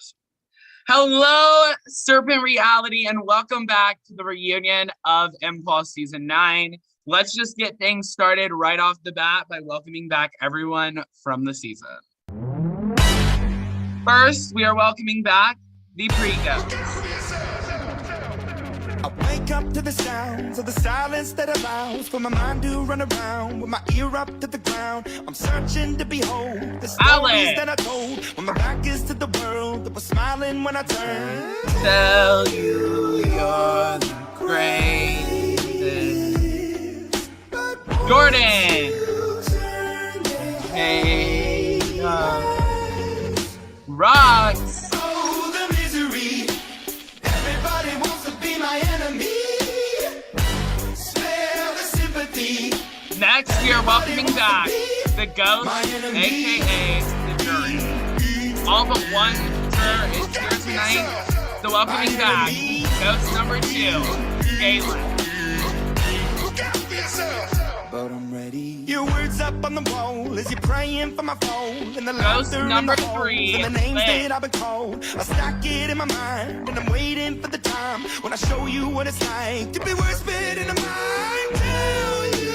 this. Hello, Serpent Reality, and welcome back to the reunion of Impulse Season 9. Let's just get things started right off the bat by welcoming back everyone from the season. First, we are welcoming back the Pre-Ghosts. I wake up to the sounds of the silence that allows for my mind to run around with my ear up to the ground. I'm searching to behold the stories that I told when my back is to the world that was smiling when I turned. Tell you you're the greatest. Jordan. Hey, Rocks. Next, we are welcoming back the Ghost, aka the Jury. All but one juror is here tonight, so welcoming back Ghost number 2, Galen. But I'm ready. Your words up on the wall as you're praying for my phone. And the Ghost number 3, and the names that I've been called. I stack it in my mind, and I'm waiting for the time when I show you what it's like to be whispered in the mind. Tell you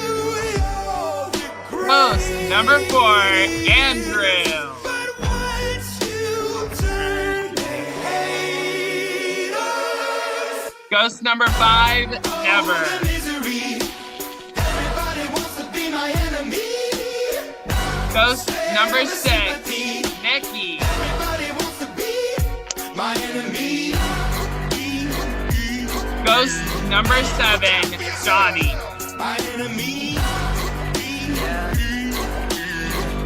you're the greatest. Ghost number 4, Andrew. But once you turn, they hate us. Ghost number 5, Never. Ghost number 6, Nikki. Ghost number 7, Johnny.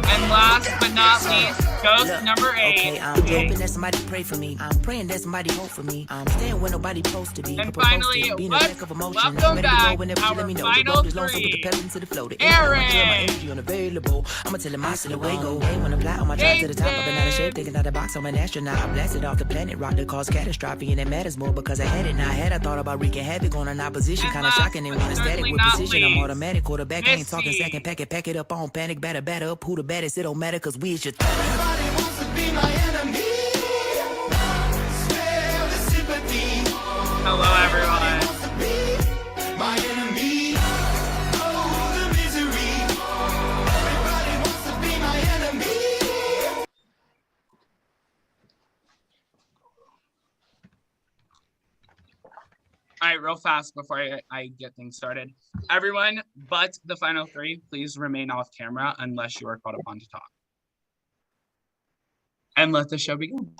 And last but not least, Ghost number 8. Okay, I'm hoping that somebody pray for me. I'm praying that somebody hope for me. I'm staying where nobody's supposed to be. And finally, let's welcome back our final 3, Aaron. I'ma tell him I see the way go. Hey, when I fly on my drive to the top, I've been out of shape, thinking out the box. I'm an astronaut. I blasted off the planet, rock that caused catastrophe, and it matters more because I had it. Now I had, I thought about wreaking havoc on an opposition, kind of shocking. And when it's static with precision, I'm automatic. Quarterback, I ain't talking second, pack it up on panic, batter up. Who the baddest? It don't matter because we is your Everybody wants to be my enemy. Spare the sympathy. Hello, everyone. My enemy. Oh, the misery. Everybody wants to be my enemy. All right, real fast before I get things started. Everyone but the final 3, please remain off camera unless you are called upon to talk. And let the show begin.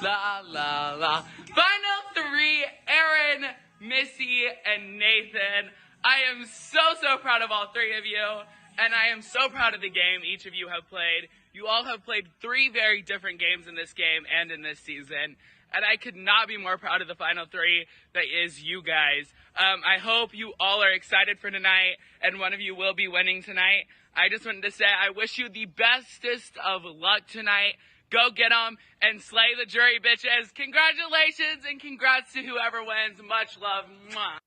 La la la. Final 3, Aaron, Missy, and Nathan. I am so proud of all 3 of you, and I am so proud of the game each of you have played. You all have played 3 very different games in this game and in this season, and I could not be more proud of the final 3 that is you guys. I hope you all are excited for tonight, and one of you will be winning tonight. I just wanted to say I wish you the bestest of luck tonight. Go get them and slay the jury, bitches. Congratulations and congrats to whoever wins. Much love. Mwah.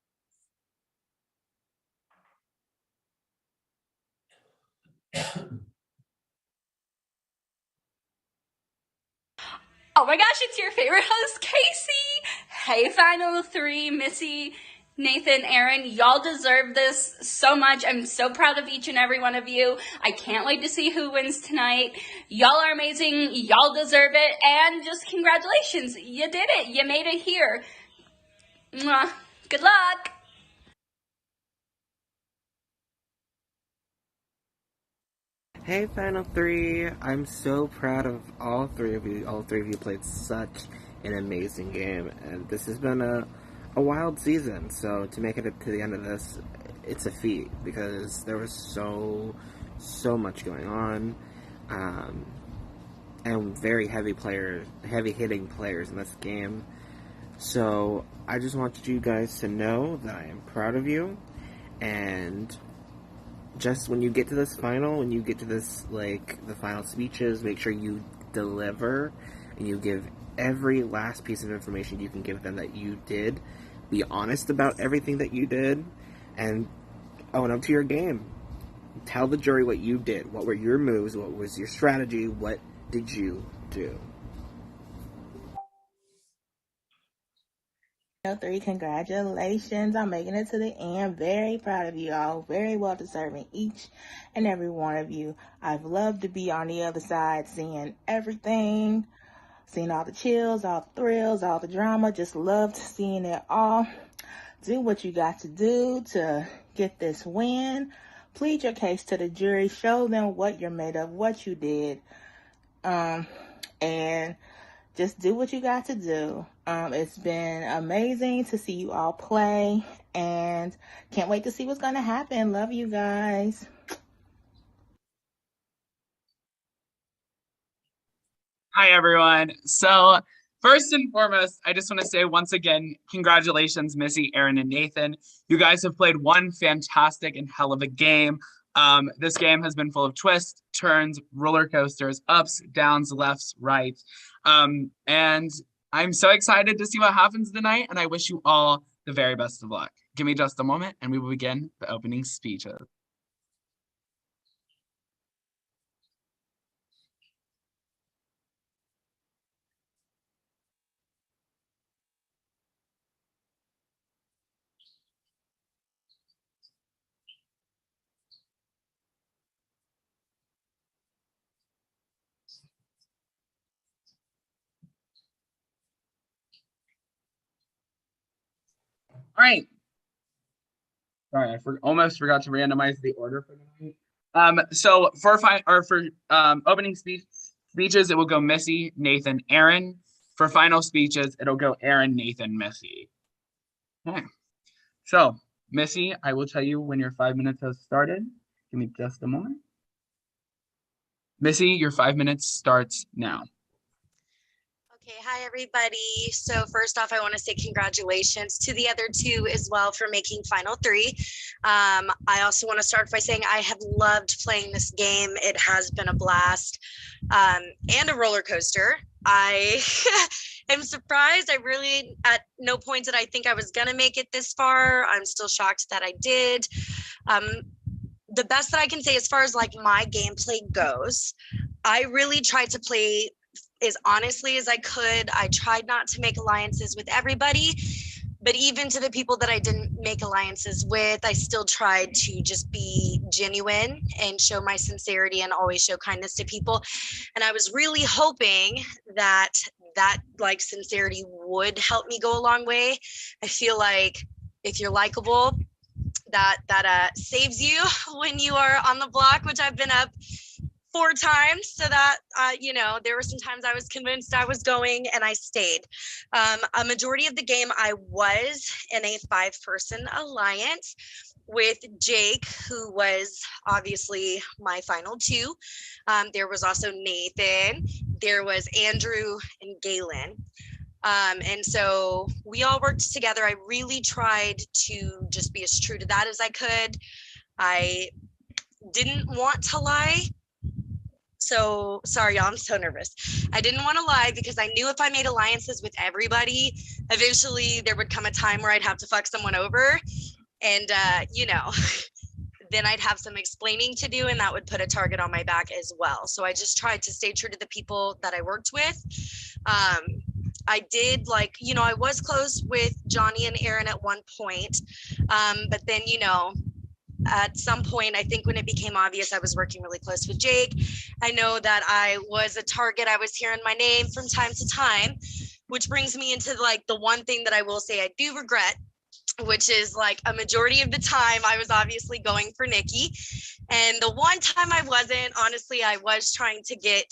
Oh my gosh, it's your favorite host, Casey. Hey, Final 3, Missy, Nathan, Aaron, y'all deserve this so much. I'm so proud of each and every one of you. I can't wait to see who wins tonight. Y'all are amazing. Y'all deserve it. And just congratulations. You did it. You made it here. Mwah. Good luck. Hey Final 3, I'm so proud of all 3 of you. All 3 of you played such an amazing game, and this has been a wild season, so to make it to the end of this, it's a feat, because there was so much going on, and very heavy-hitting players in this game. So I just want you guys to know that I am proud of you, and just when you get to this, like, the final speeches, make sure you deliver. and you give every last piece of information you can give them that you did. Be honest about everything that you did, and own up to your game. Tell the jury what you did. What were your moves? What was your strategy? What did you do? Three, congratulations on making it to the end. Very proud of you all. Very well deserving, each and every one of you. I've loved to be on the other side, seeing everything, seeing all the chills, all the thrills, all the drama. Just loved seeing it all. Do what you got to do to get this win. Plead your case to the jury. Show them what you're made of, what you did, and just do what you got to do. It's been amazing to see you all play, and can't wait to see what's going to happen. Love you guys. Hi, everyone. So first and foremost, I just want to say once again, congratulations, Missy, Aaron, and Nathan. You guys have played one fantastic and hell of a game. This game has been full of twists, turns, roller coasters, ups, downs, lefts, rights. And I'm so excited to see what happens tonight, and I wish you all the very best of luck. Give me just a moment, and we will begin the opening speeches. All right. Sorry, I almost forgot to randomize the order for tonight. So for opening speeches, it will go Missy, Nathan, Aaron. For final speeches, it'll go Aaron, Nathan, Missy. Okay. So Missy, I will tell you when your 5 minutes has started. Give me just a moment. Missy, your 5 minutes starts now. Okay, hi everybody. So first off, I want to say congratulations to the other two as well for making Final Three. I also want to start by saying I have loved playing this game. It has been a blast and a roller coaster. I am surprised. I really, at no point did I think I was going to make it this far. I'm still shocked that I did. The best that I can say as far as like my gameplay goes, I really tried to play as honestly as I could. I tried not to make alliances with everybody, but even to the people that I didn't make alliances with, I still tried to just be genuine and show my sincerity and always show kindness to people. And I was really hoping that like sincerity would help me go a long way. I feel like if you're likable, that saves you when you are on the block, which I've been up 4 times, so that there were some times I was convinced I was going and I stayed. A majority of the game I was in a 5-person alliance with Jake, who was obviously my final 2. There was also Nathan, there was Andrew and Galen. And so we all worked together. I really tried to just be as true to that as I could. I didn't want to lie. So sorry, y'all, I'm so nervous. I didn't want to lie because I knew if I made alliances with everybody, eventually there would come a time where I'd have to fuck someone over. And, then I'd have some explaining to do, and that would put a target on my back as well. So I just tried to stay true to the people that I worked with. I did I was close with Johnny and Aaron at one point. But then, at some point, I think when it became obvious I was working really close with Jake, I know that I was a target. I was hearing my name from time to time, which brings me into the one thing that I will say I do regret, which is a majority of the time I was obviously going for Nikki. And the one time I wasn't, honestly, I was trying to get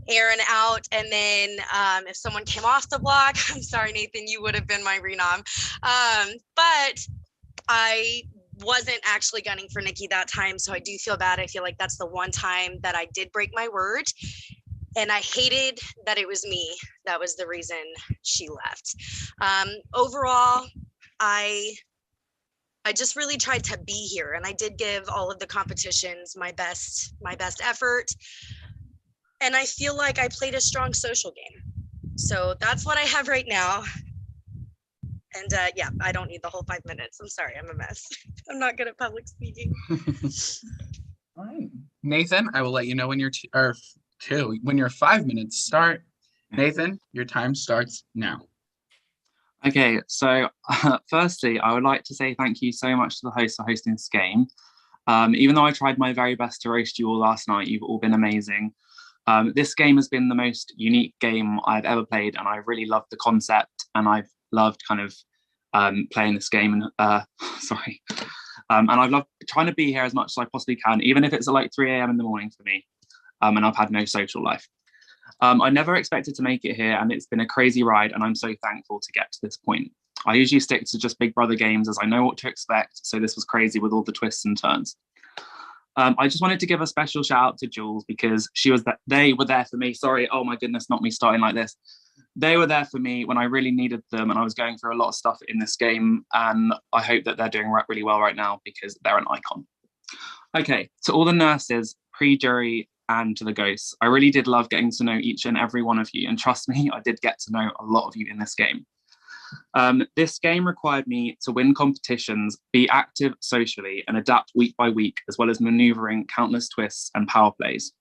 Aaron out, and then if someone came off the block, I'm sorry, Nathan, you would have been my renom. But I wasn't actually gunning for Nikki that time, so I do feel bad. I feel like that's the one time that I did break my word, and I hated that it was me that was the reason she left. Overall, I just really tried to be here, and I did give all of the competitions my best effort, and I feel like I played a strong social game. So that's what I have right now. And yeah, I don't need the whole 5 minutes. I'm sorry, I'm a mess. I'm not good at public speaking. All right. Nathan, I will let you know when your when your 5 minutes start. Nathan, your time starts now. Okay, so firstly, I would like to say thank you so much to the host for hosting this game. Even though I tried my very best to roast you all last night, you've all been amazing. This game has been the most unique game I've ever played, and I really loved the concept, and I've loved kind of playing this game. And sorry, and I've loved trying to be here as much as I possibly can, even if it's at like 3 a.m. in the morning for me, and I've had no social life. I never expected to make it here, and it's been a crazy ride, and I'm so thankful to get to this point. I usually stick to just Big Brother games as I know what to expect, so this was crazy with all the twists and turns. I just wanted to give a special shout out to Jules because they were there for me. Sorry, oh my goodness, not me starting like this. They were there for me when I really needed them, and I was going through a lot of stuff in this game, and I hope that they're doing really well right now because they're an icon. Okay, to all the nurses, pre-jury, and to the ghosts, I really did love getting to know each and every one of you, and trust me, I did get to know a lot of you in this game. This game required me to win competitions, be active socially, and adapt week by week, as well as maneuvering countless twists and power plays.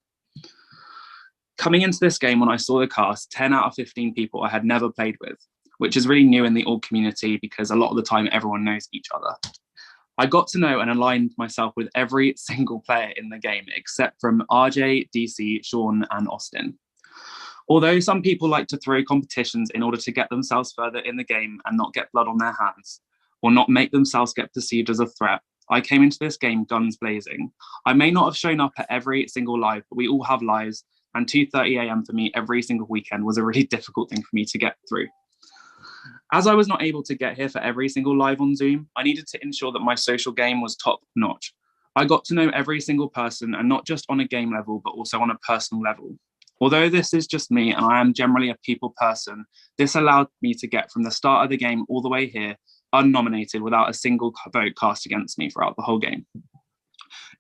Coming into this game, when I saw the cast, 10 out of 15 people I had never played with, which is really new in the org community because a lot of the time everyone knows each other. I got to know and aligned myself with every single player in the game, except from RJ, DC, Sean, and Austin. Although some people like to throw competitions in order to get themselves further in the game and not get blood on their hands, or not make themselves get perceived as a threat, I came into this game guns blazing. I may not have shown up at every single live, but we all have lives, and 2:30 a.m. for me every single weekend was a really difficult thing for me to get through. As I was not able to get here for every single live on Zoom, I needed to ensure that my social game was top notch. I got to know every single person, and not just on a game level, but also on a personal level. Although this is just me, and I am generally a people person, this allowed me to get from the start of the game all the way here, unnominated, without a single vote cast against me throughout the whole game.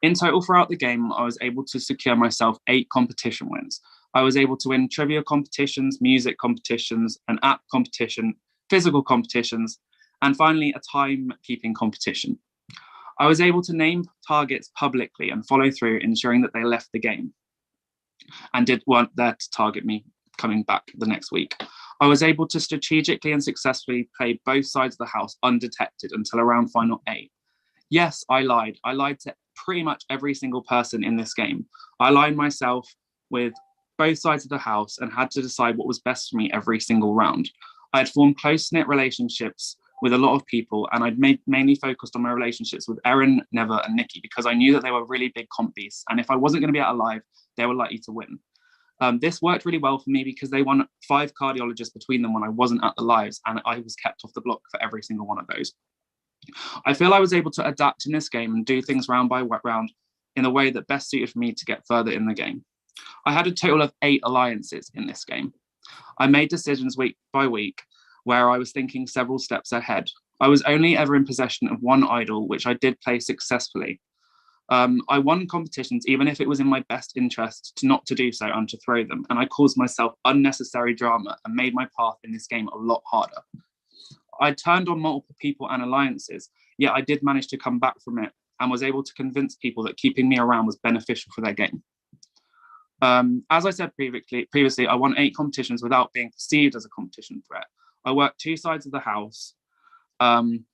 In total, throughout the game, I was able to secure myself 8 competition wins. I was able to win trivia competitions, music competitions, an app competition, physical competitions, and finally a timekeeping competition. I was able to name targets publicly and follow through, ensuring that they left the game and weren't there to target me coming back the next week. I was able to strategically and successfully play both sides of the house undetected until around final 8. Yes, I lied. I lied to pretty much every single person in this game. I aligned myself with both sides of the house and had to decide what was best for me every single round. I had formed close-knit relationships with a lot of people, and I'd mainly focused on my relationships with Erin, Neva, and Nikki because I knew that they were really big comp beasts, and if I wasn't going to be at a live, they were likely to win. This worked really well for me because they won 5 cardiologists between them when I wasn't at the lives, and I was kept off the block for every single one of those. I feel I was able to adapt in this game and do things round by round in a way that best suited for me to get further in the game. I had a total of 8 alliances in this game. I made decisions week by week where I was thinking several steps ahead. I was only ever in possession of 1 idol, which I did play successfully. I won competitions even if it was in my best interest not to do so and to throw them, and I caused myself unnecessary drama and made my path in this game a lot harder. I turned on multiple people and alliances, yet I did manage to come back from it and was able to convince people that keeping me around was beneficial for their game. As I said previously, I won 8 competitions without being perceived as a competition threat. I worked 2 sides of the house and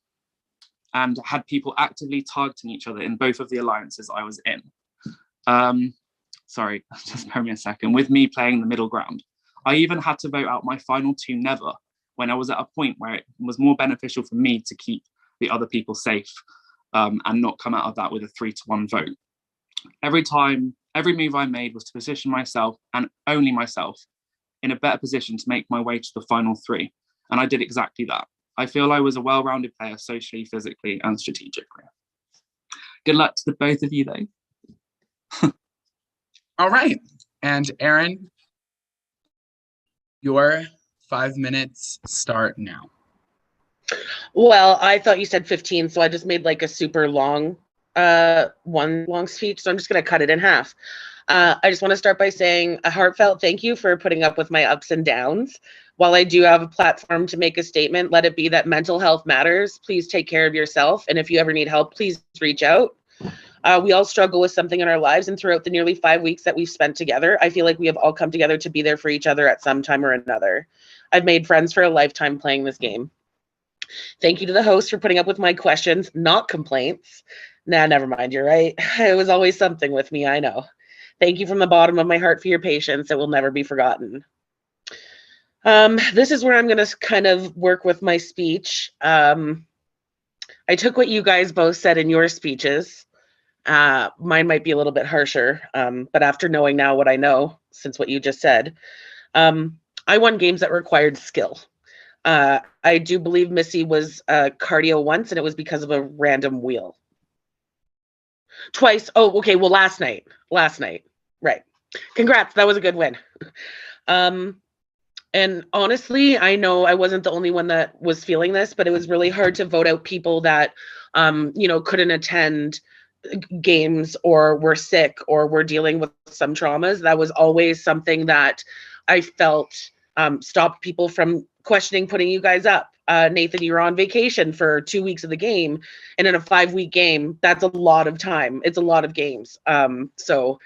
had people actively targeting each other in both of the alliances I was in. Sorry, just bear me a second. With me playing the middle ground. I even had to vote out my final 2 never when I was at a point where it was more beneficial for me to keep the other people safe and not come out of that with a 3-1 vote. Every move I made was to position myself and only myself in a better position to make my way to the final 3. And I did exactly that. I feel I was a well-rounded player socially, physically, and strategically. Good luck to the both of you, though. All right. And Erin, your 5 minutes start now. Well, I thought you said 15, so I just made like a super long one long speech, so I'm just going to cut it in half. I just want to start by saying a heartfelt thank you for putting up with my ups and downs. While I do have a platform to make a statement, let it be that mental health matters. Please take care of yourself. And if you ever need help, please reach out. We all struggle with something in our lives, and throughout the nearly 5 weeks that we've spent together, I feel like we have all come together to be there for each other at some time or another. I've made friends for a lifetime playing this game. Thank you to the host for putting up with my questions, not complaints. Nah, never mind, you're right. It was always something with me, I know. Thank you from the bottom of my heart for your patience. It will never be forgotten. This is where I'm going to kind of work with my speech. I took what you guys both said in your speeches. Mine might be a little bit harsher, but after knowing now what I know, since what you just said, I won games that required skill. I do believe Missy was cardio once, and it was because of a random wheel. Twice. Oh, okay. Well, last night. Right. Congrats. That was a good win. And honestly, I know I wasn't the only one that was feeling this, but it was really hard to vote out people that, couldn't attend games or were sick or were dealing with some traumas. That was always something that I felt stopped people from questioning putting you guys up. Nathan, you were on vacation for 2 weeks of the game, and in a 5-week game, that's a lot of time. It's a lot of games. So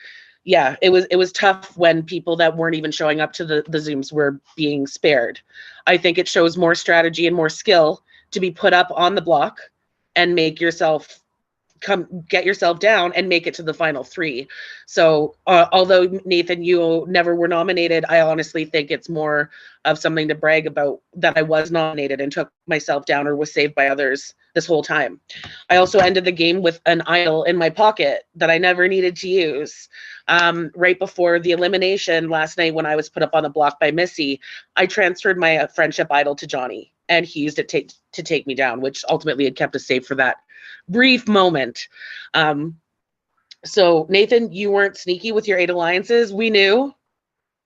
yeah, it was tough when people that weren't even showing up to the Zooms were being spared. I think it shows more strategy and more skill to be put up on the block and make yourself get yourself down and make it to the final 3. So although Nathan, you never were nominated, I honestly think it's more of something to brag about that I was nominated and took myself down or was saved by others this whole time. I also ended the game with an idol in my pocket that I never needed to use. Right before the elimination last night, when I was put up on the block by Missy, I transferred my friendship idol to Johnny, and he used it to take me down, which ultimately had kept us safe for that brief moment. So Nathan, you weren't sneaky with your 8 alliances. We knew,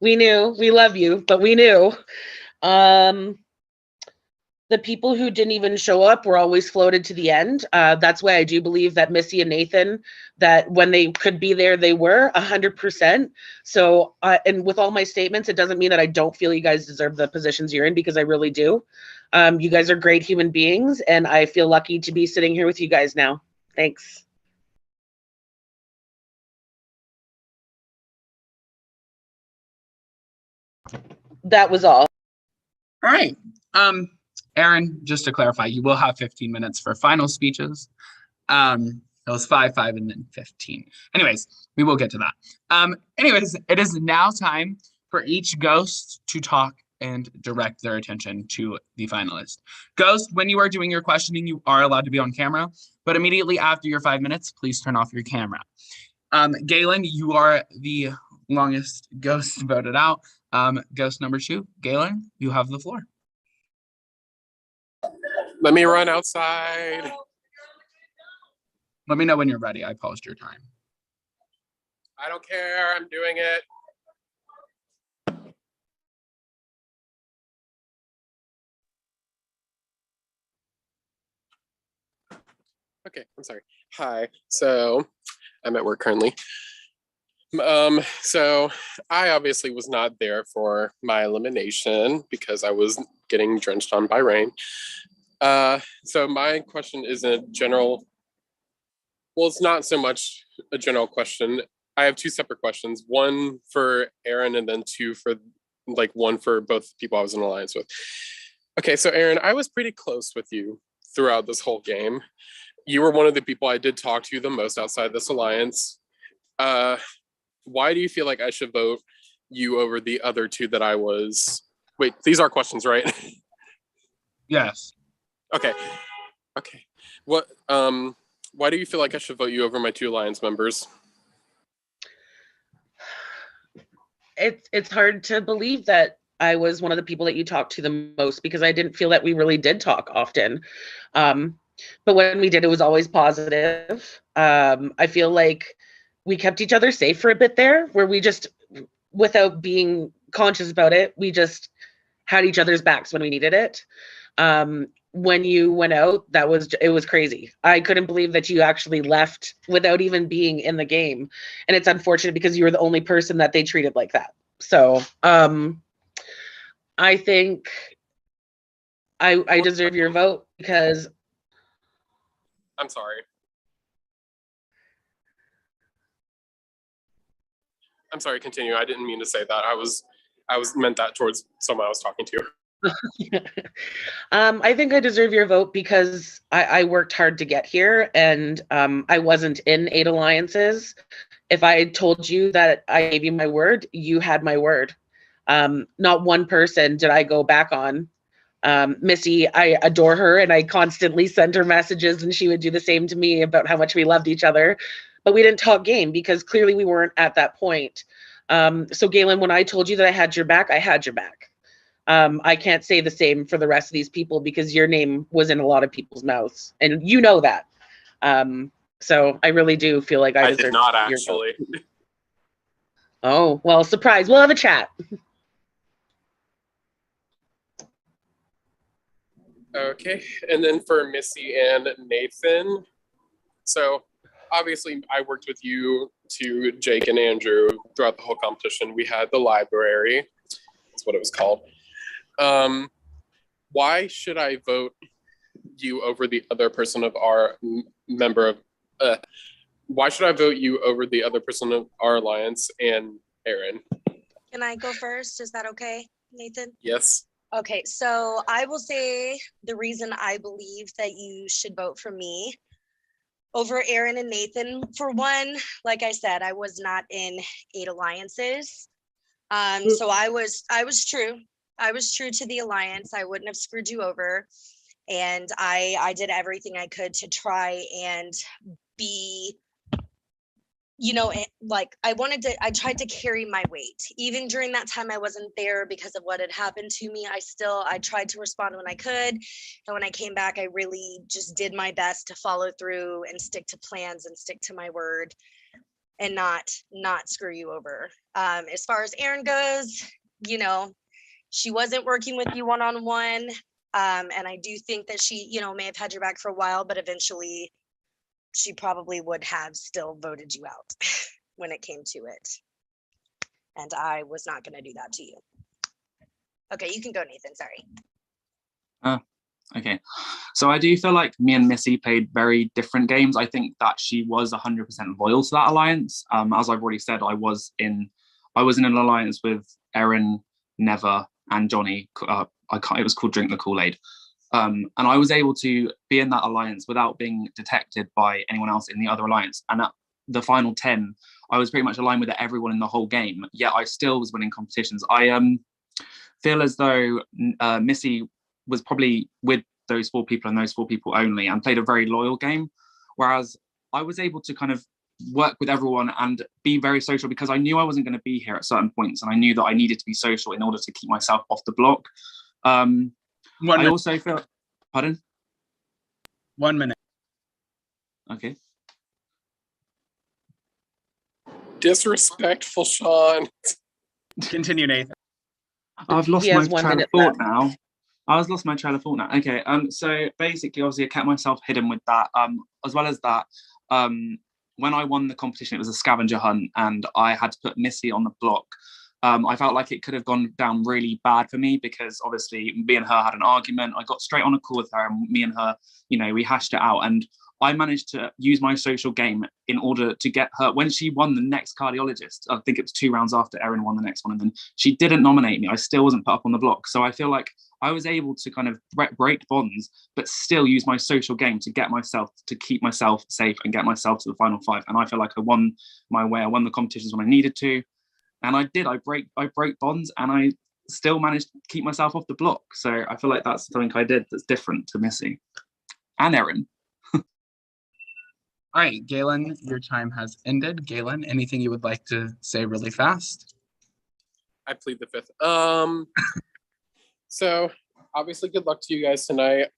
we love you, but we knew. The people who didn't even show up were always floated to the end. That's why I do believe that Missy and Nathan, that when they could be there, they were 100%. So, and with all my statements, it doesn't mean that I don't feel you guys deserve the positions you're in, because I really do. You guys are great human beings, and I feel lucky to be sitting here with you guys now. Thanks. That was all. All right. Aaron, just to clarify, you will have 15 minutes for final speeches. It was 5, and then 15. Anyways, we will get to that. Anyways, it is now time for each ghost to talk and direct their attention to the finalist. Ghost, when you are doing your questioning, you are allowed to be on camera, but immediately after your 5 minutes, please turn off your camera. Galen, you are the longest ghost voted out. Ghost number 2, Galen, you have the floor. Let me run outside. Let me know when you're ready. I paused your time. I don't care. I'm doing it. Okay, I'm sorry. Hi. So I'm at work currently. So I obviously was not there for my elimination because I was getting drenched on by rain. So my question is a general, well, it's not so much a general question. I have 2 separate questions, one for Aaron and then 2 for, like, one for both people I was in alliance with. Okay, so Aaron, I was pretty close with you throughout this whole game. You were one of the people I did talk to the most outside this alliance. Why do you feel like I should vote you over the other 2 that I was? Wait, these are questions, right? Yes. Okay. What? Why do you feel like I should vote you over my 2 alliance members? It's hard to believe that I was one of the people that you talked to the most, because I didn't feel that we really did talk often. But when we did, it was always positive. I feel like we kept each other safe for a bit there, where we just, without being conscious about it, we just had each other's backs when we needed it. When you went out, it was crazy. I couldn't believe that you actually left without even being in the game. And it's unfortunate because you were the only person that they treated like that. So I think I deserve your vote because I'm sorry. I'm sorry, continue. I didn't mean to say that. I was meant that towards someone I was talking to. I think I deserve your vote because I worked hard to get here, and I wasn't in 8 alliances. If I told you that I gave you my word, you had my word. Not one person did I go back on. Missy, I adore her, and I constantly send her messages, and she would do the same to me about how much we loved each other. But we didn't talk game because clearly we weren't at that point. So Galen, when I told you that I had your back, I had your back. I can't say the same for the rest of these people because your name was in a lot of people's mouths, and you know that. So I really do feel like I did not actually. Oh, well, surprise. We'll have a chat. Okay, and then for Missy and Nathan. So obviously I worked with you, to Jake and Andrew throughout the whole competition. We had the library. That's what it was called. Why should I vote you over the other person of our member of, why should I vote you over the other person of our alliance and Aaron? Can I go first? Is that okay, Nathan? Yes. Okay, so I will say the reason I believe that you should vote for me over Aaron and Nathan. For one, like I said, I was not in 8 alliances. So I was true. I was true to the alliance. I wouldn't have screwed you over. And I did everything I could to try and be, like I tried to carry my weight. Even during that time I wasn't there because of what had happened to me. I tried to respond when I could. And when I came back, I really just did my best to follow through and stick to plans and stick to my word and not screw you over. As far as Aaron goes, she wasn't working with you one-on-one. And I do think that she, may have had your back for a while, but eventually she probably would have still voted you out when it came to it. And I was not going to do that to you. Okay, you can go, Nathan. Sorry. Okay. So I do feel like me and Missy played very different games. I think that she was 100% loyal to that alliance. As I've already said, I was in an alliance with Erin, Neva, and Johnny. It was called Drink the Kool-Aid. And I was able to be in that alliance without being detected by anyone else in the other alliance. And at the final 10, I was pretty much aligned with everyone in the whole game, yet I still was winning competitions. I feel as though Missy was probably with those 4 people and those 4 people only and played a very loyal game, whereas I was able to kind of work with everyone and be very social because I knew I wasn't going to be here at certain points, and I knew that I needed to be social in order to keep myself off the block. I also feel, pardon? 1 minute. Okay. Disrespectful, Sean. Continue, Nathan. I've lost my trail of thought now. Lost my trail of thought now. Okay. So basically, obviously, I kept myself hidden with that. As well as that, when I won the competition, it was a scavenger hunt, and I had to put Missy on the block. I felt like it could have gone down really bad for me because obviously me and her had an argument. I got straight on a call with her, and me and her, we hashed it out. And I managed to use my social game in order to get her, when she won the next cardiologist, I think it was 2 rounds after Erin won the next one, and then she didn't nominate me. I still wasn't put up on the block. So I feel like I was able to kind of break bonds, but still use my social game to keep myself safe and get myself to the final 5. And I feel like I won my way. I won the competitions when I needed to. And I did. I break bonds, and I still managed to keep myself off the block. So I feel like that's something I did that's different to Missy and Erin. All right, Galen, your time has ended. Galen, anything you would like to say really fast? I plead the 5th. So obviously, good luck to you guys tonight.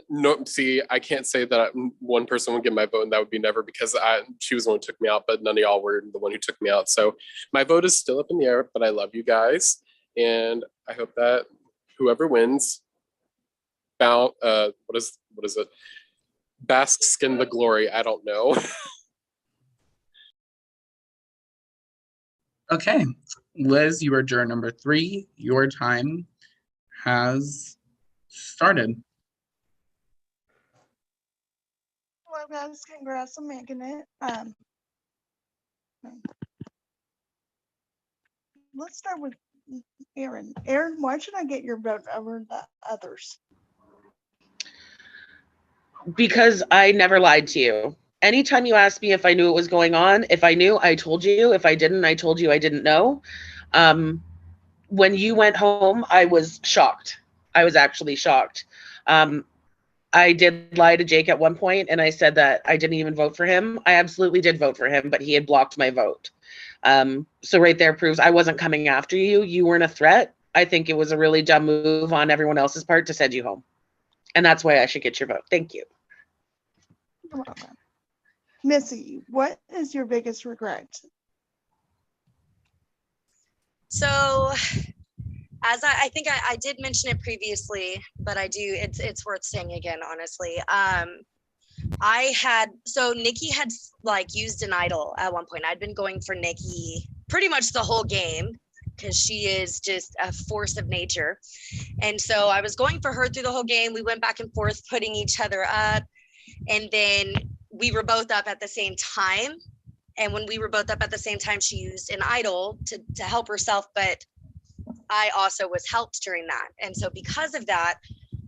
No, see, I can't say that one person would get my vote, and that would be Never, because she was the one who took me out, but none of y'all were the one who took me out. So my vote is still up in the air, but I love you guys, and I hope that whoever wins, what is it? Basks in the glory. I don't know. Okay, Liz, you are juror number 3. Your time has started. Well, guys, congrats on making it. Let's start with Aaron. Aaron, why should I get your vote over the others? Because I never lied to you. Anytime you asked me if I knew what was going on, if I knew, I told you. If I didn't, I told you I didn't know. When you went home, I was shocked. I was actually shocked. I did lie to Jake at one point, and I said that I didn't even vote for him. I absolutely did vote for him, but he had blocked my vote. So right there proves I wasn't coming after you. You weren't a threat. I think it was a really dumb move on everyone else's part to send you home. And that's why I should get your vote. Thank you. You're welcome. Missy, what is your biggest regret? So, as I think I did mention it previously, but it's worth saying again, honestly. Nikki had like used an idol at one point. I'd been going for Nikki pretty much the whole game because she is just a force of nature. And so I was going for her through the whole game. We went back and forth, putting each other up. And then we were both up at the same time. And when we were both up at the same time, she used an idol to help herself. But I also was helped during that. And so because of that,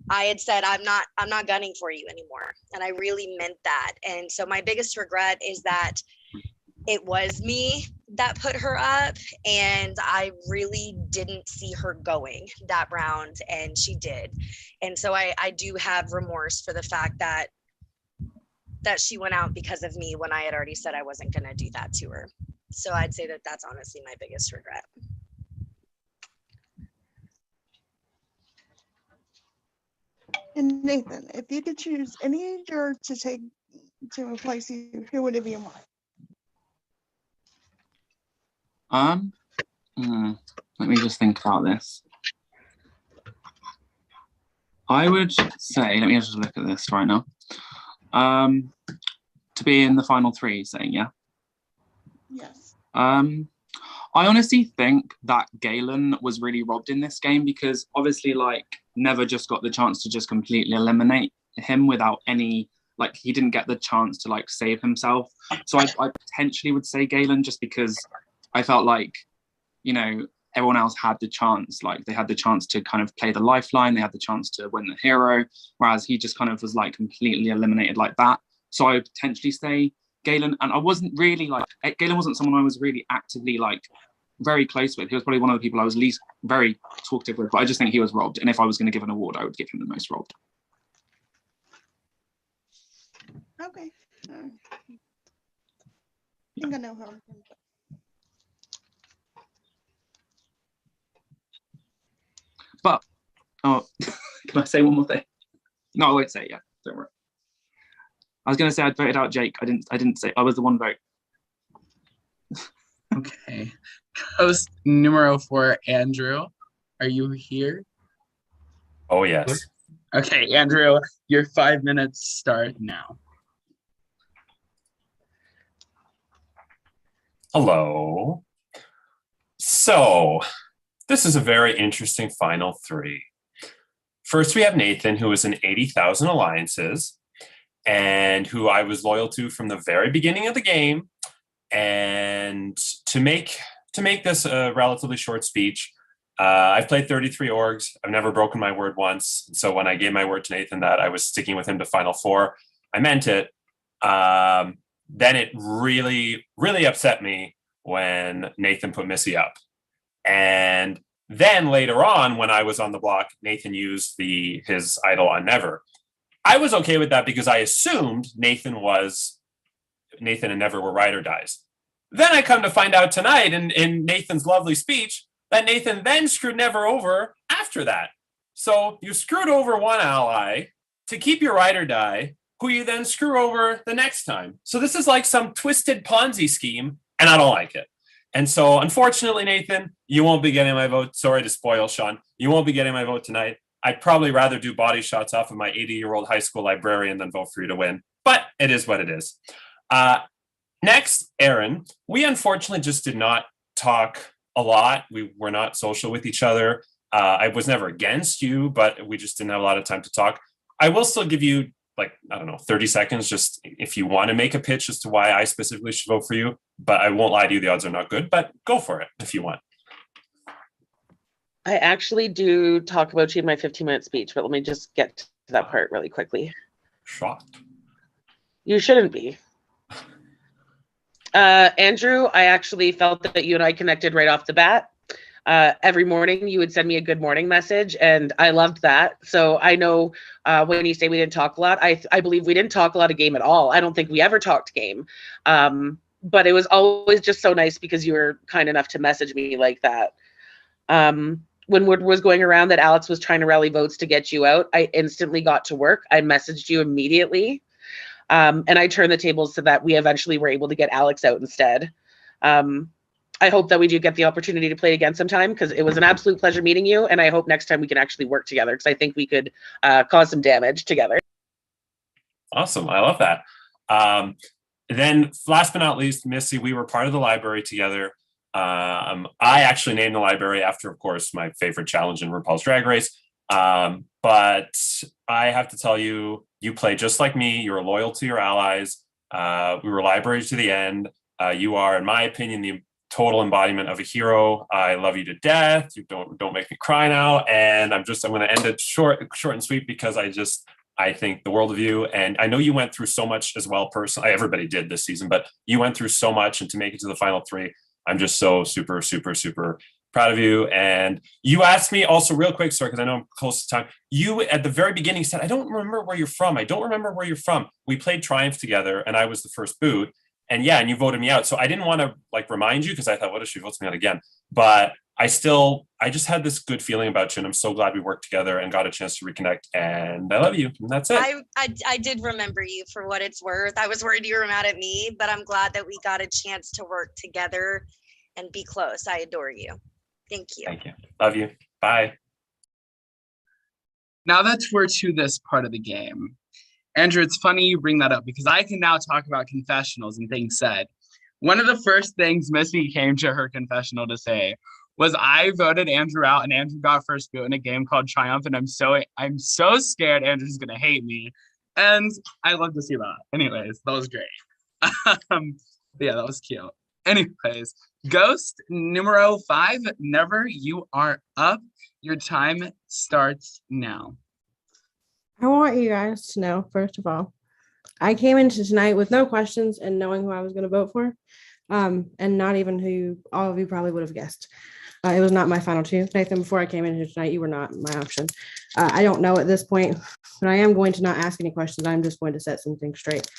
I had said, I'm not gunning for you anymore. And I really meant that. And so my biggest regret is that it was me that put her up, and I really didn't see her going that round, and she did. And so I do have remorse for the fact that she went out because of me when I had already said I wasn't going to do that to her. So I'd say that that's honestly my biggest regret. And Nathan, if you could choose any juror to replace you, who would it be and why? Let me just think about this. I would say, let me just look at this right now. To be in the final 3, saying, yeah? Yes. I honestly think that Galen was really robbed in this game because obviously, like, Never just got the chance to just completely eliminate him without any, like, he didn't get the chance to, like, save himself. So I potentially would say Galen just because I felt like, you know, everyone else had the chance, like, they had the chance to kind of play the lifeline, they had the chance to win the hero, whereas he just kind of was, like, completely eliminated like that. So I would potentially say Galen, and I wasn't really, like, Galen wasn't someone I was really actively, like, very close with. He was probably one of the people I was least very talkative with, but I just think he was robbed. And if I was going to give an award, I would give him the most robbed. Okay. I think I know how. But, can I say one more thing? No, I won't say it yet. Don't worry. I was going to say I'd voted out Jake. I didn't say I was the one vote. Okay. Host numero 4, Andrew. Are you here? Oh, yes. Okay, Andrew, your 5 minutes start now. Hello. So, this is a very interesting final 3. First, we have Nathan, who is in 80,000 alliances and who I was loyal to from the very beginning of the game. And to make this a relatively short speech, I've played 33 orgs. I've never broken my word once. So when I gave my word to Nathan that I was sticking with him to Final 4, I meant it. Then it really, really upset me when Nathan put Missy up. And then later on, when I was on the block, Nathan used his idol on Never. I was okay with that because I assumed Nathan and Never were ride or dies. Then I come to find out tonight in Nathan's lovely speech that Nathan then screwed Never over after that. So you screwed over one ally to keep your ride or die, who you then screw over the next time. So this is like some twisted Ponzi scheme, and I don't like it. And so, unfortunately, Nathan, you won't be getting my vote. Sorry to spoil, Sean. You won't be getting my vote tonight. I'd probably rather do body shots off of my 80-year-old high school librarian than vote for you to win. But it is what it is. Next, Aaron. We unfortunately just did not talk a lot. We were not social with each other. I was never against you, but we just didn't have a lot of time to talk. I will still give you, 30 seconds, just if you want to make a pitch as to why I specifically should vote for you. But I won't lie to you, the odds are not good, but go for it if you want. I actually do talk about you in my 15-minute speech, but let me just get to that part really quickly. Shocked. You shouldn't be. Andrew, I actually felt that you and I connected right off the bat. Every morning you would send me a good morning message, and I loved that. So I know when you say we didn't talk a lot, I believe we didn't talk a lot of game at all. I don't think we ever talked game. But it was always just so nice because you were kind enough to message me like that. When word was going around that Alex was trying to rally votes to get you out, I instantly got to work. I messaged you immediately. And I turned the tables so that we eventually were able to get Alex out instead. I hope that we do get the opportunity to play again sometime, because it was an absolute pleasure meeting you. And I hope next time we can actually work together, because I think we could cause some damage together. Awesome. I love that. Then last but not least, Missy, we were part of the library together. I actually named the library after, of course, my favorite challenge in RuPaul's Drag Race. But I have to tell you, you play just like me. You're loyal to your allies. We were library to the end. You are, in my opinion, the total embodiment of a hero. I love you to death. You don't make me cry now. And I'm going to end it short and sweet, because I think the world of you. And I know you went through so much as well personally. Everybody did this season, but you went through so much, and to make it to the final three, I'm just so super, super, super proud of you. And you asked me also real quick, sorry, because I know I'm close to time. You at the very beginning said, I don't remember where you're from. We played Triumph together, and I was the first boot. And you voted me out. So I didn't want to remind you, because I thought, what if she votes me out again? But I just had this good feeling about you, and I'm so glad we worked together and got a chance to reconnect. And I love you. And that's it. I did remember you, for what it's worth. I was worried you were mad at me, but I'm glad that we got a chance to work together and be close. I adore you. Thank you. Thank you. Love you. Bye. Now that we're to this part of the game, Andrew, it's funny you bring that up, because I can now talk about confessionals and things said. One of the first things Missy came to her confessional to say was, I voted Andrew out, and Andrew got first boot in a game called Triumph, and I'm so scared Andrew's gonna hate me. And I love to see that. Anyways, that was great. Yeah, that was cute. Anyways, Ghost numero 5, Never, you are up. Your time starts now. I want you guys to know, first of all, I came into tonight with no questions and knowing who I was going to vote for, and not even who all of you probably would have guessed. It was not my final two. Nathan, before I came in here tonight, you were not my option. I don't know at this point, but I am going to not ask any questions. I'm just going to set some things straight.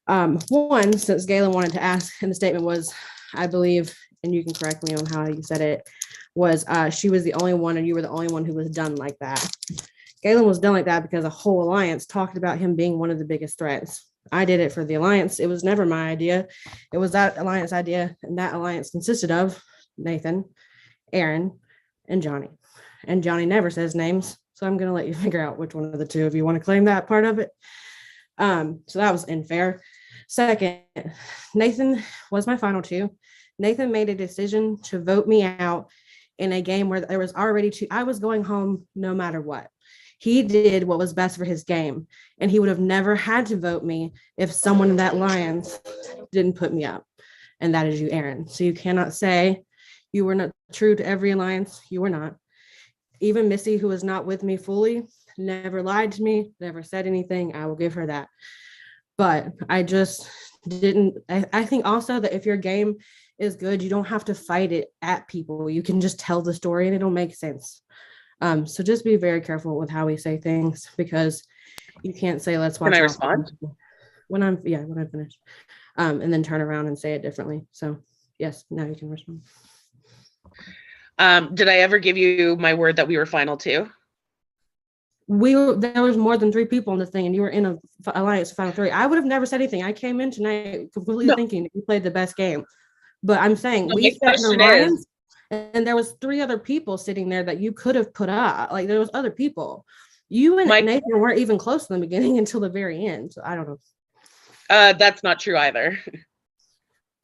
One, since Galen wanted to ask, and the statement was, I believe, and you can correct me on how you said it, was she was the only one, and you were the only one who was done like that. Galen was done like that because a whole alliance talked about him being one of the biggest threats. I did it for the alliance. It was never my idea. It was that alliance idea, and that alliance consisted of Nathan, Aaron, and Johnny. And Johnny never says names, so I'm going to let you figure out which one of the two of you want to claim that part of it. So that was unfair. Second, Nathan was my final two. Nathan made a decision to vote me out in a game where there was already two. I was going home no matter what. He did what was best for his game, and he would have never had to vote me if someone in that alliance didn't put me up. And that is you, Aaron. So you cannot say you were not true to every alliance. You were not. Even Missy, who was not with me fully, never lied to me, never said anything. I will give her that. But I just didn't. I think also that if your game is good, you don't have to fight it at people. You can just tell the story and it'll make sense. So just be very careful with how we say things, because you can't say, let's watch. Can I respond? When I'm finished. And then turn around and say it differently. So yes, now you can respond. Did I ever give you my word that we were final two? There was more than 3 people on this thing, and you were in a alliance final 3. I would have never said anything. I came in tonight completely thinking that you played the best game. But I'm saying No, my we set the question lines, is, and there was 3 other people sitting there that you could have put up. Like there was other people. You and My- Nathan weren't even close in the beginning until the very end. So I don't know. that's not true either.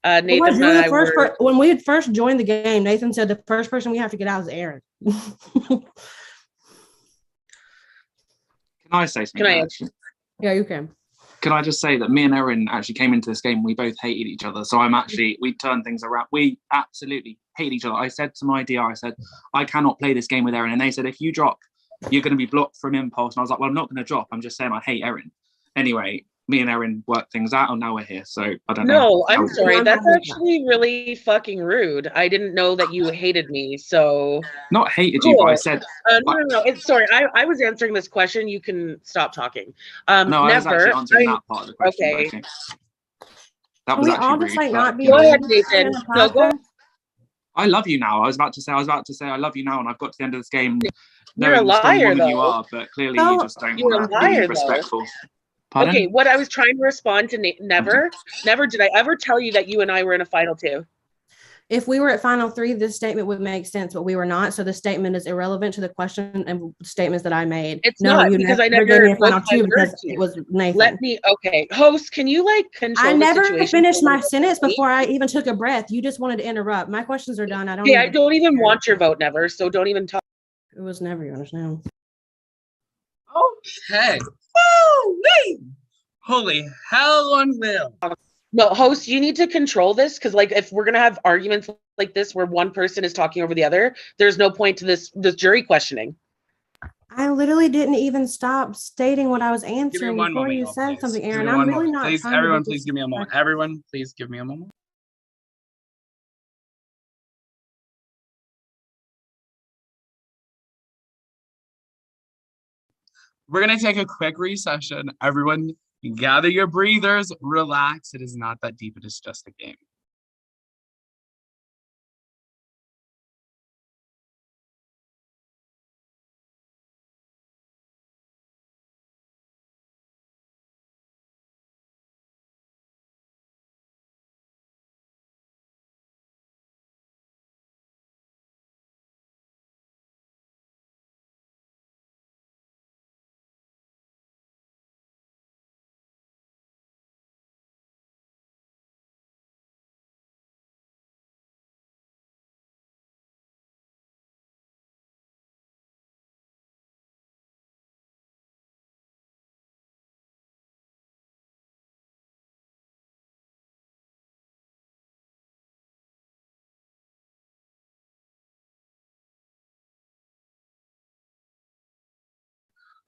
Nathan and I were. When we had first joined the game, Nathan said the first person we have to get out is Aaron. Can I say something? Can I? Actually? Yeah, you can. Can I just say that me and Erin actually came into this game, we both hated each other. So we turned things around. We absolutely hate each other. I said to my DR, I said, I cannot play this game with Erin. And they said, if you drop, you're going to be blocked from Impulse. And I was like, well, I'm not going to drop. I'm just saying I hate Erin. Anyway, me and Erin worked things out, and now we're here. So I don't know. No, I'm sorry. That's actually really fucking rude. I didn't know that you hated me. So not hated you, but I said no. Sorry, I was answering this question. You can stop talking. no, I was actually answering that part of the question. Okay. I think that was actually rude. Go ahead, Nathan. No, go. I love you now. I was about to say I love you now, and I've got to the end of this game. You're a liar, though. You are, but clearly you just don't want to be respectful. Pardon? Okay, what I was trying to respond to never did I ever tell you that you and I were in a final 2. If we were at final 3, this statement would make sense, but we were not. So the statement is irrelevant to the question and statements that I made. It's not because I never gave me a final spoke my 2 word because to you. it was Nathan. Let me. Okay, host, can you control I the never situation finished for my me? sentence before I even took a breath. You just wanted to interrupt. My questions are done. I don't. Okay, I don't even want your vote, never. So don't even talk. It was never. You understand? Okay. Woo-wee! Holy hell on wheel. No, host, you need to control this because, if we're gonna have arguments like this where one person is talking over the other, there's no point to this jury questioning. I literally didn't even stop stating what I was Give me answering one before moment, you y'all, said please. something, Give Aaron. me I'm one really moment. not. Please, trying to everyone, be please give me a moment. Everyone, please give me a moment. We're going to take a quick recession. Everyone, gather your breathers, relax. It is not that deep. It is just a game.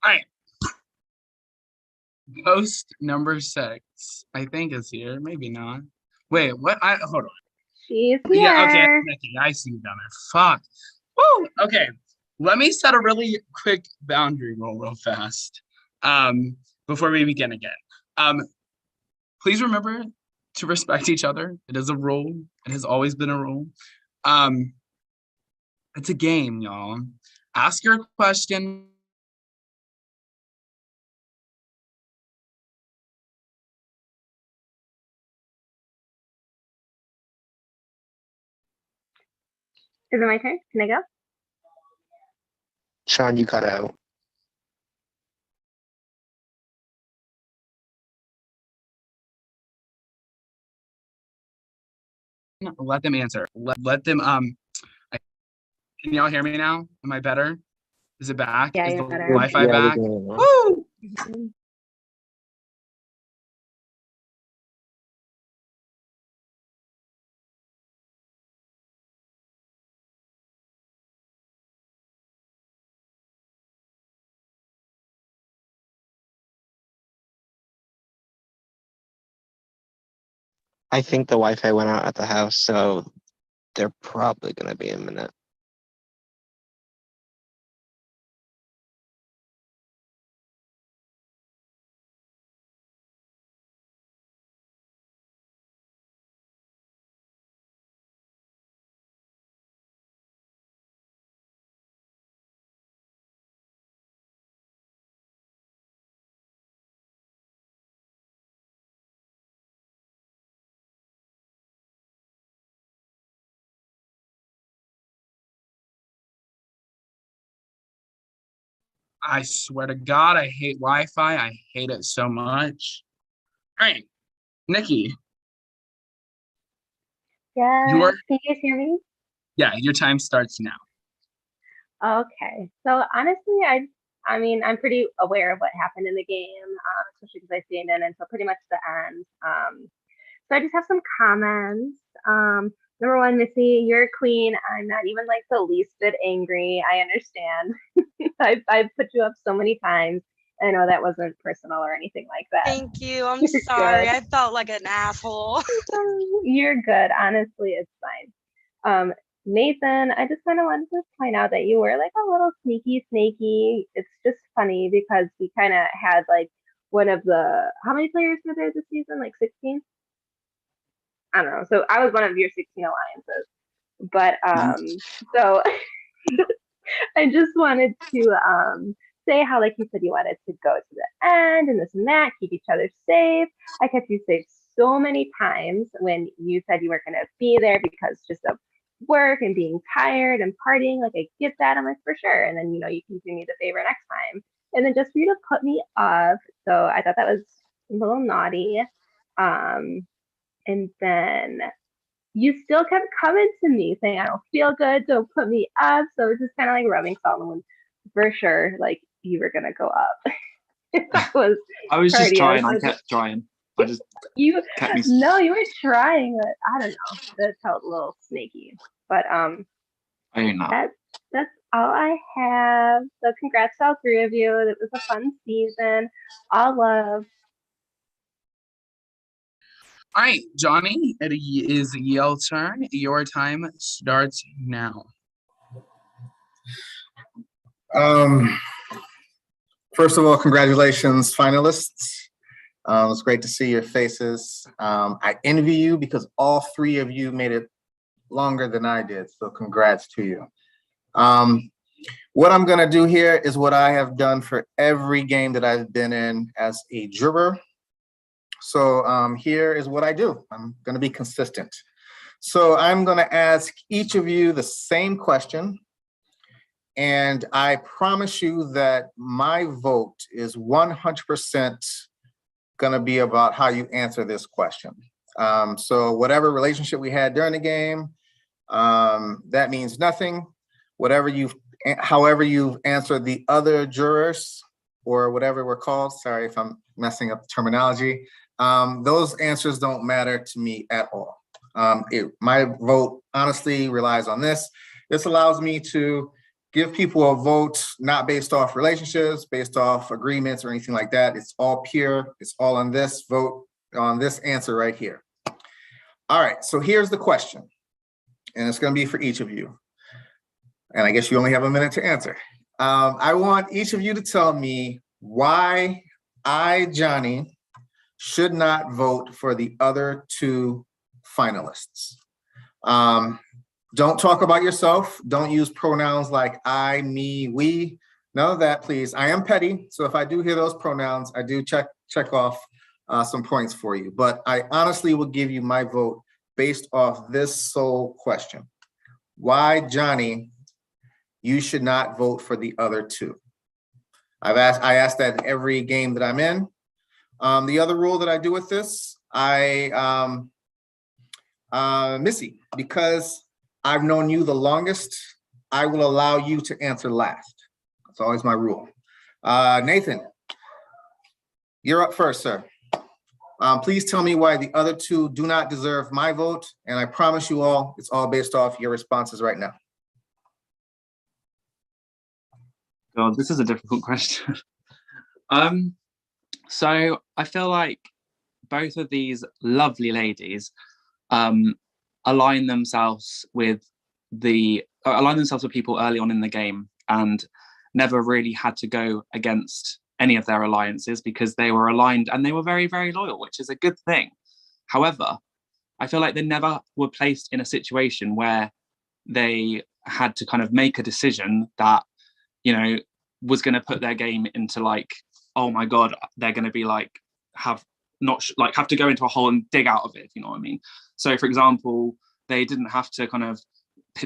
All right. Ghost number 6, I think, is here. Maybe not. Wait, what? Hold on. She's here. Yeah, okay. I see you down there. Fuck. Woo! Okay. Let me set a really quick boundary roll real fast. Before we begin again. Please remember to respect each other. It is a rule. It has always been a rule. It's a game, y'all. Ask your question. Is it my turn? Can I go? Sean, you cut out. Let them answer. Let them can y'all hear me now? Am I better? Is it back? Yeah, Is you're the better. Wi-Fi Yeah, we back? can hear you. Woo! I think the Wi-Fi went out at the house, so they're probably gonna be a minute. I swear to God, I hate Wi-Fi. I hate it so much. All right, Nikki, Yeah. your Can you guys hear me? your time starts now. Okay. So honestly, I mean, I'm pretty aware of what happened in the game, especially because I stayed in until pretty much the end. So I just have some comments. Number one, Missy, you're a queen. I'm not even like the least bit angry. I understand. I've put you up so many times. I know that wasn't personal or anything like that. Thank you. I'm You're sorry. good. I felt like an asshole. You're good. Honestly, it's fine. Nathan, I just kind of wanted to point out that you were like a little sneaky snaky. It's just funny because we kind of had like one of the, how many players were there this season? Like 16? I don't know. So I was one of your 16 alliances. But so I just wanted to say how, like you said, you wanted to go to the end and this and that, keep each other safe. I kept you safe so many times when you said you weren't going to be there because just of work and being tired and partying. Like, I get that. I'm like, for sure. And then, you know, you can do me the favor next time. And then just for you to put me up. So I thought that was a little naughty. And then you still kept coming to me saying, I don't feel good, don't put me up. So it's just kind of like rubbing salt in the wound for sure. Like, you were going to go up. I was just trying. I kept trying. I just kept me. No, you were trying, but I don't know. That felt a little snaky. But I don't know. that's all I have. So congrats to all three of you. It was a fun season. All love. All right, Johnny, it is your turn. Your time starts now. First of all, congratulations, finalists. It's great to see your faces. I envy you because all three of you made it longer than I did, so congrats to you. What I'm gonna do here is what I have done for every game that I've been in as a juror. So here is what I do. I'm gonna be consistent. So I'm gonna ask each of you the same question. And I promise you that my vote is 100% gonna be about how you answer this question. So whatever relationship we had during the game, that means nothing. However you've answered the other jurors or whatever we're called, sorry if I'm messing up the terminology, those answers don't matter to me at all. My vote honestly relies on this. This allows me to give people a vote not based off relationships, based off agreements or anything like that. It's all pure. It's all on this vote, on this answer right here. All right, so here's the question. And it's gonna be for each of you. And I guess you only have a minute to answer. I want each of you to tell me why I, Johnny, should not vote for the other two finalists. Don't talk about yourself. Don't use pronouns like I, me, we. None of that, please. I am petty, so if I do hear those pronouns, I do check off some points for you. But I honestly will give you my vote based off this sole question. Why, Johnny, you should not vote for the other two? I asked that in every game that I'm in. The other rule that I do with this, Missy, because I've known you the longest, I will allow you to answer last. That's always my rule. Nathan, you're up first, sir. Please tell me why the other two do not deserve my vote. And I promise you all, it's all based off your responses right now. God, this is a difficult question. So I feel like both of these lovely ladies align themselves with people early on in the game and never really had to go against any of their alliances because they were aligned and they were very, very loyal, which is a good thing. However, I feel like they never were placed in a situation where they had to kind of make a decision that, you know, was going to put their game into like, oh my God, they're going to be like, have to go into a hole and dig out of it, if you know what I mean. So for example, they didn't have to kind of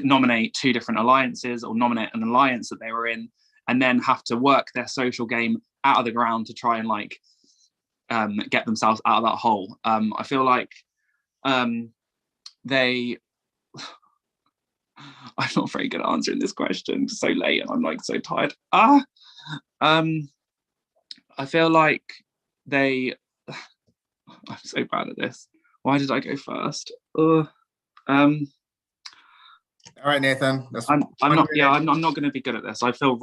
nominate two different alliances or nominate an alliance that they were in. and then have to work their social game out of the ground to try and like get themselves out of that hole. I feel like they I'm not very good at answering this question. It's so late and I'm like so tired. I feel like I'm so bad at this. Why did I go first? All right, Nathan. I'm not going to be good at this. I'm just going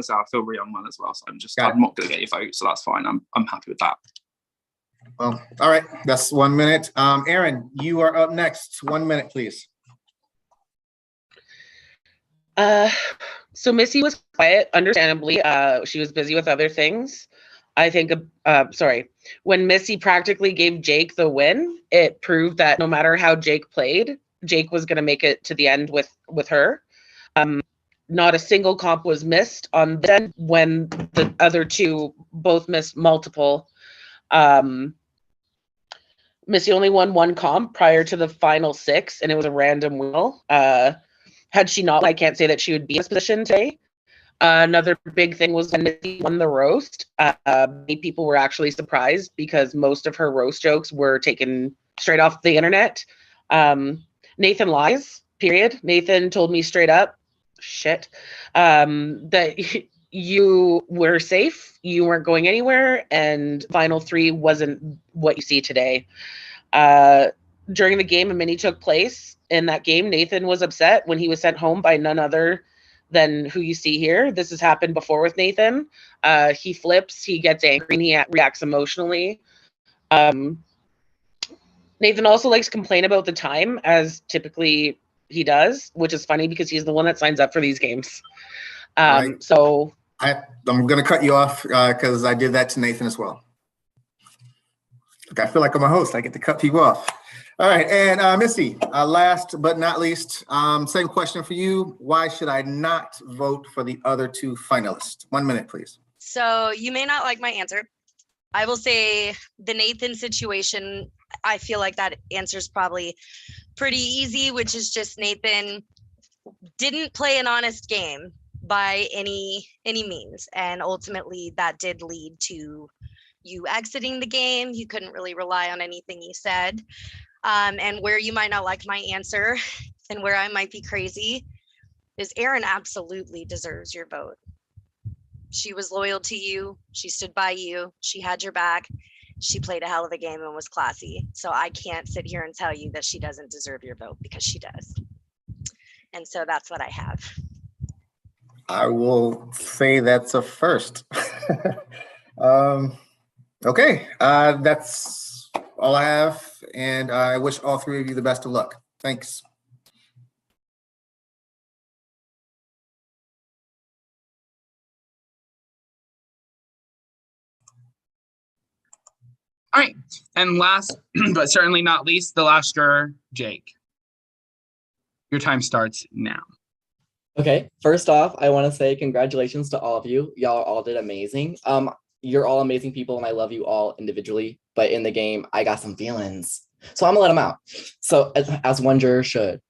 to say I feel really unwell as well. So I'm not going to get your vote. So that's fine. I'm happy with that. Well, all right. That's 1 minute. Aaron, you are up next. 1 minute, please. So Missy was quiet, understandably. She was busy with other things. I think, when Missy practically gave Jake the win, it proved that no matter how Jake played, Jake was going to make it to the end with her. Not a single comp was missed on then when the other two both missed multiple. Missy only won one comp prior to the final 6, and it was a random wheel. Had she not, I can't say that she would be in this position today. Another big thing was when Missy won the roast. Many people were actually surprised because most of her roast jokes were taken straight off the internet. Nathan lies, period. Nathan told me straight up, that you were safe, you weren't going anywhere, and final 3 wasn't what you see today. During the game, a mini took place. In that game, Nathan was upset when he was sent home by none other than who you see here. This has happened before with Nathan. He flips, he gets angry, and he reacts emotionally. Nathan also likes to complain about the time, as typically he does, which is funny because he's the one that signs up for these games. Right. So I'm going to cut you off because I did that to Nathan as well. Look, I feel like I'm a host. I get to cut people off. All right, and Missy, last but not least, same question for you. Why should I not vote for the other 2 finalists? 1 minute, please. So you may not like my answer. I will say the Nathan situation, I feel like that answer is probably pretty easy, which is just Nathan didn't play an honest game by any means. And ultimately that did lead to you exiting the game. You couldn't really rely on anything you said. And where you might not like my answer and where I might be crazy is Erin absolutely deserves your vote. She was loyal to you. She stood by you. She had your back. She played a hell of a game and was classy. So I can't sit here and tell you that she doesn't deserve your vote because she does. And so that's what I have. I will say that's a first. Okay, that's all I have, and I wish all 3 of you the best of luck. Thanks. All right, and last but certainly not least, the last juror, Jake. Your time starts now. Okay, first off, I want to say congratulations to all of you. Y'all all did amazing. You're all amazing people, and I love you all individually. But in the game, I got some feelings, so I'm gonna let them out. So as one juror should.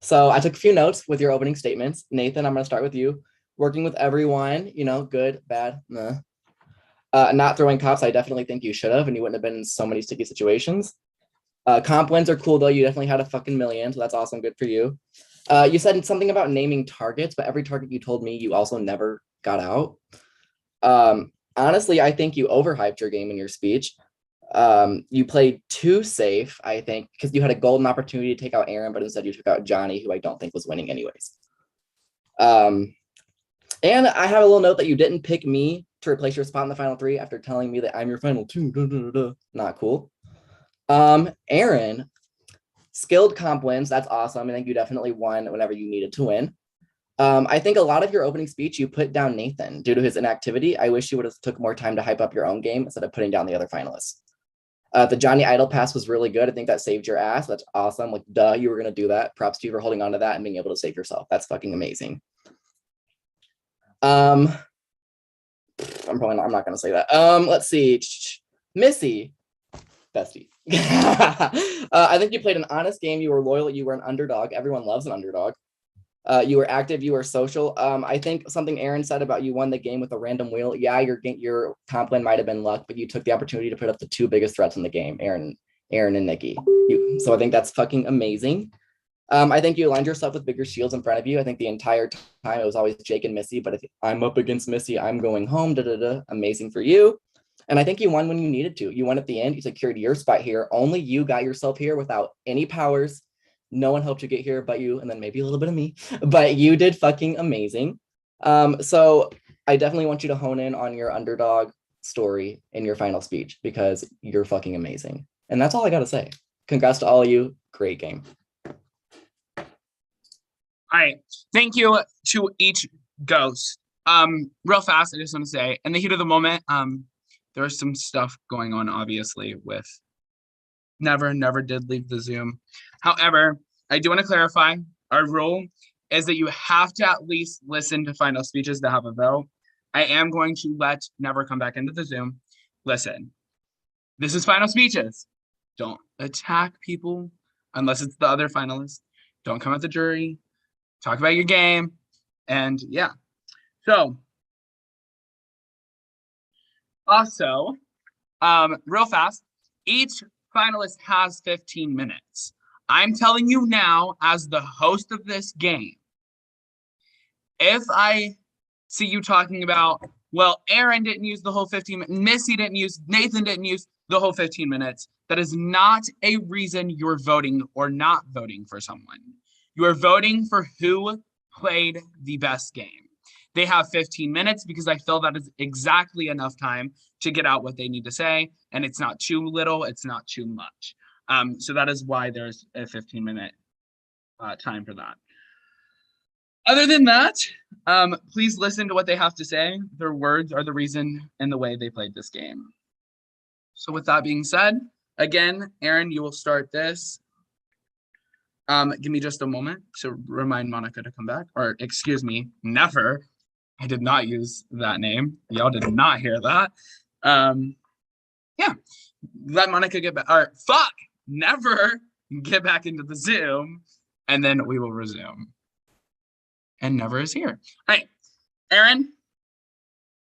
So I took a few notes with your opening statements. Nathan, I'm gonna start with you. Working with everyone, good, bad, nah. Not throwing cops, I definitely think you should have, and you wouldn't have been in so many sticky situations. Comp wins are cool though. You definitely had a fucking million, so that's awesome. Good for you. You said something about naming targets, but every target you told me, you also never got out. Honestly, I think you overhyped your game in your speech. You played too safe, I think, because you had a golden opportunity to take out Aaron, but instead you took out Johnny, who I don't think was winning anyways. And I have a little note that you didn't pick me to replace your spot in the final 3 after telling me that I'm your final 2. Not cool. Aaron, skilled comp wins. That's awesome. I think you definitely won whenever you needed to win. I think a lot of your opening speech, you put down Nathan due to his inactivity. I wish you would have took more time to hype up your own game instead of putting down the other finalists. The Johnny Idol pass was really good. I think that saved your ass. That's awesome. Like, duh, you were going to do that. Props to you for holding on to that and being able to save yourself. That's fucking amazing. I'm not going to say that. Let's see. Missy, bestie. I think you played an honest game. You were loyal. You were an underdog. Everyone loves an underdog. You were active, you were social. I think something Aaron said about you won the game with a random wheel. Yeah, your comp win might have been luck, but you took the opportunity to put up the two biggest threats in the game, Aaron and Nikki. So I think that's fucking amazing. I think you aligned yourself with bigger shields in front of you. I think the entire time it was always Jake and Missy, but if I'm up against Missy, I'm going home. Amazing for you. And I think you won when you needed to. You won at the end. You secured your spot here. Only you got yourself here without any powers. No one helped you get here but you, and then maybe a little bit of me. But you did fucking amazing. So I definitely want you to hone in on your underdog story in your final speech because you're fucking amazing. And that's all I got to say. Congrats to all of you. Great game. All right. Thank you to each ghost. Real fast, I just want to say, in the heat of the moment, there was some stuff going on, obviously, with never did leave the Zoom. However, I do want to clarify, our rule is that you have to at least listen to final speeches that have a vote. I am going to let Never come back into the Zoom. Listen, this is final speeches. Don't attack people unless it's the other finalists. Don't come at the jury. Talk about your game. And yeah. So, also, real fast, each finalist has 15 minutes. I'm telling you now, as the host of this game, if I see you talking about, well, Aaron didn't use the whole 15 minutes, Missy didn't use, Nathan didn't use the whole 15 minutes, that is not a reason you're voting or not voting for someone. You are voting for who played the best game. They have 15 minutes because I feel that is exactly enough time to get out what they need to say. And it's not too little, it's not too much. So that is why there's a 15-minute time for that. Other than that, please listen to what they have to say. Their words are the reason and the way they played this game. So with that being said, again, Aaron, you will start this. Give me just a moment to remind Monica to come back, or excuse me, Never. I did not use that name. Y'all did not hear that. Yeah, let Monica get back, or Never get back into the Zoom, and then we will resume. And Never is here. All right, Aaron,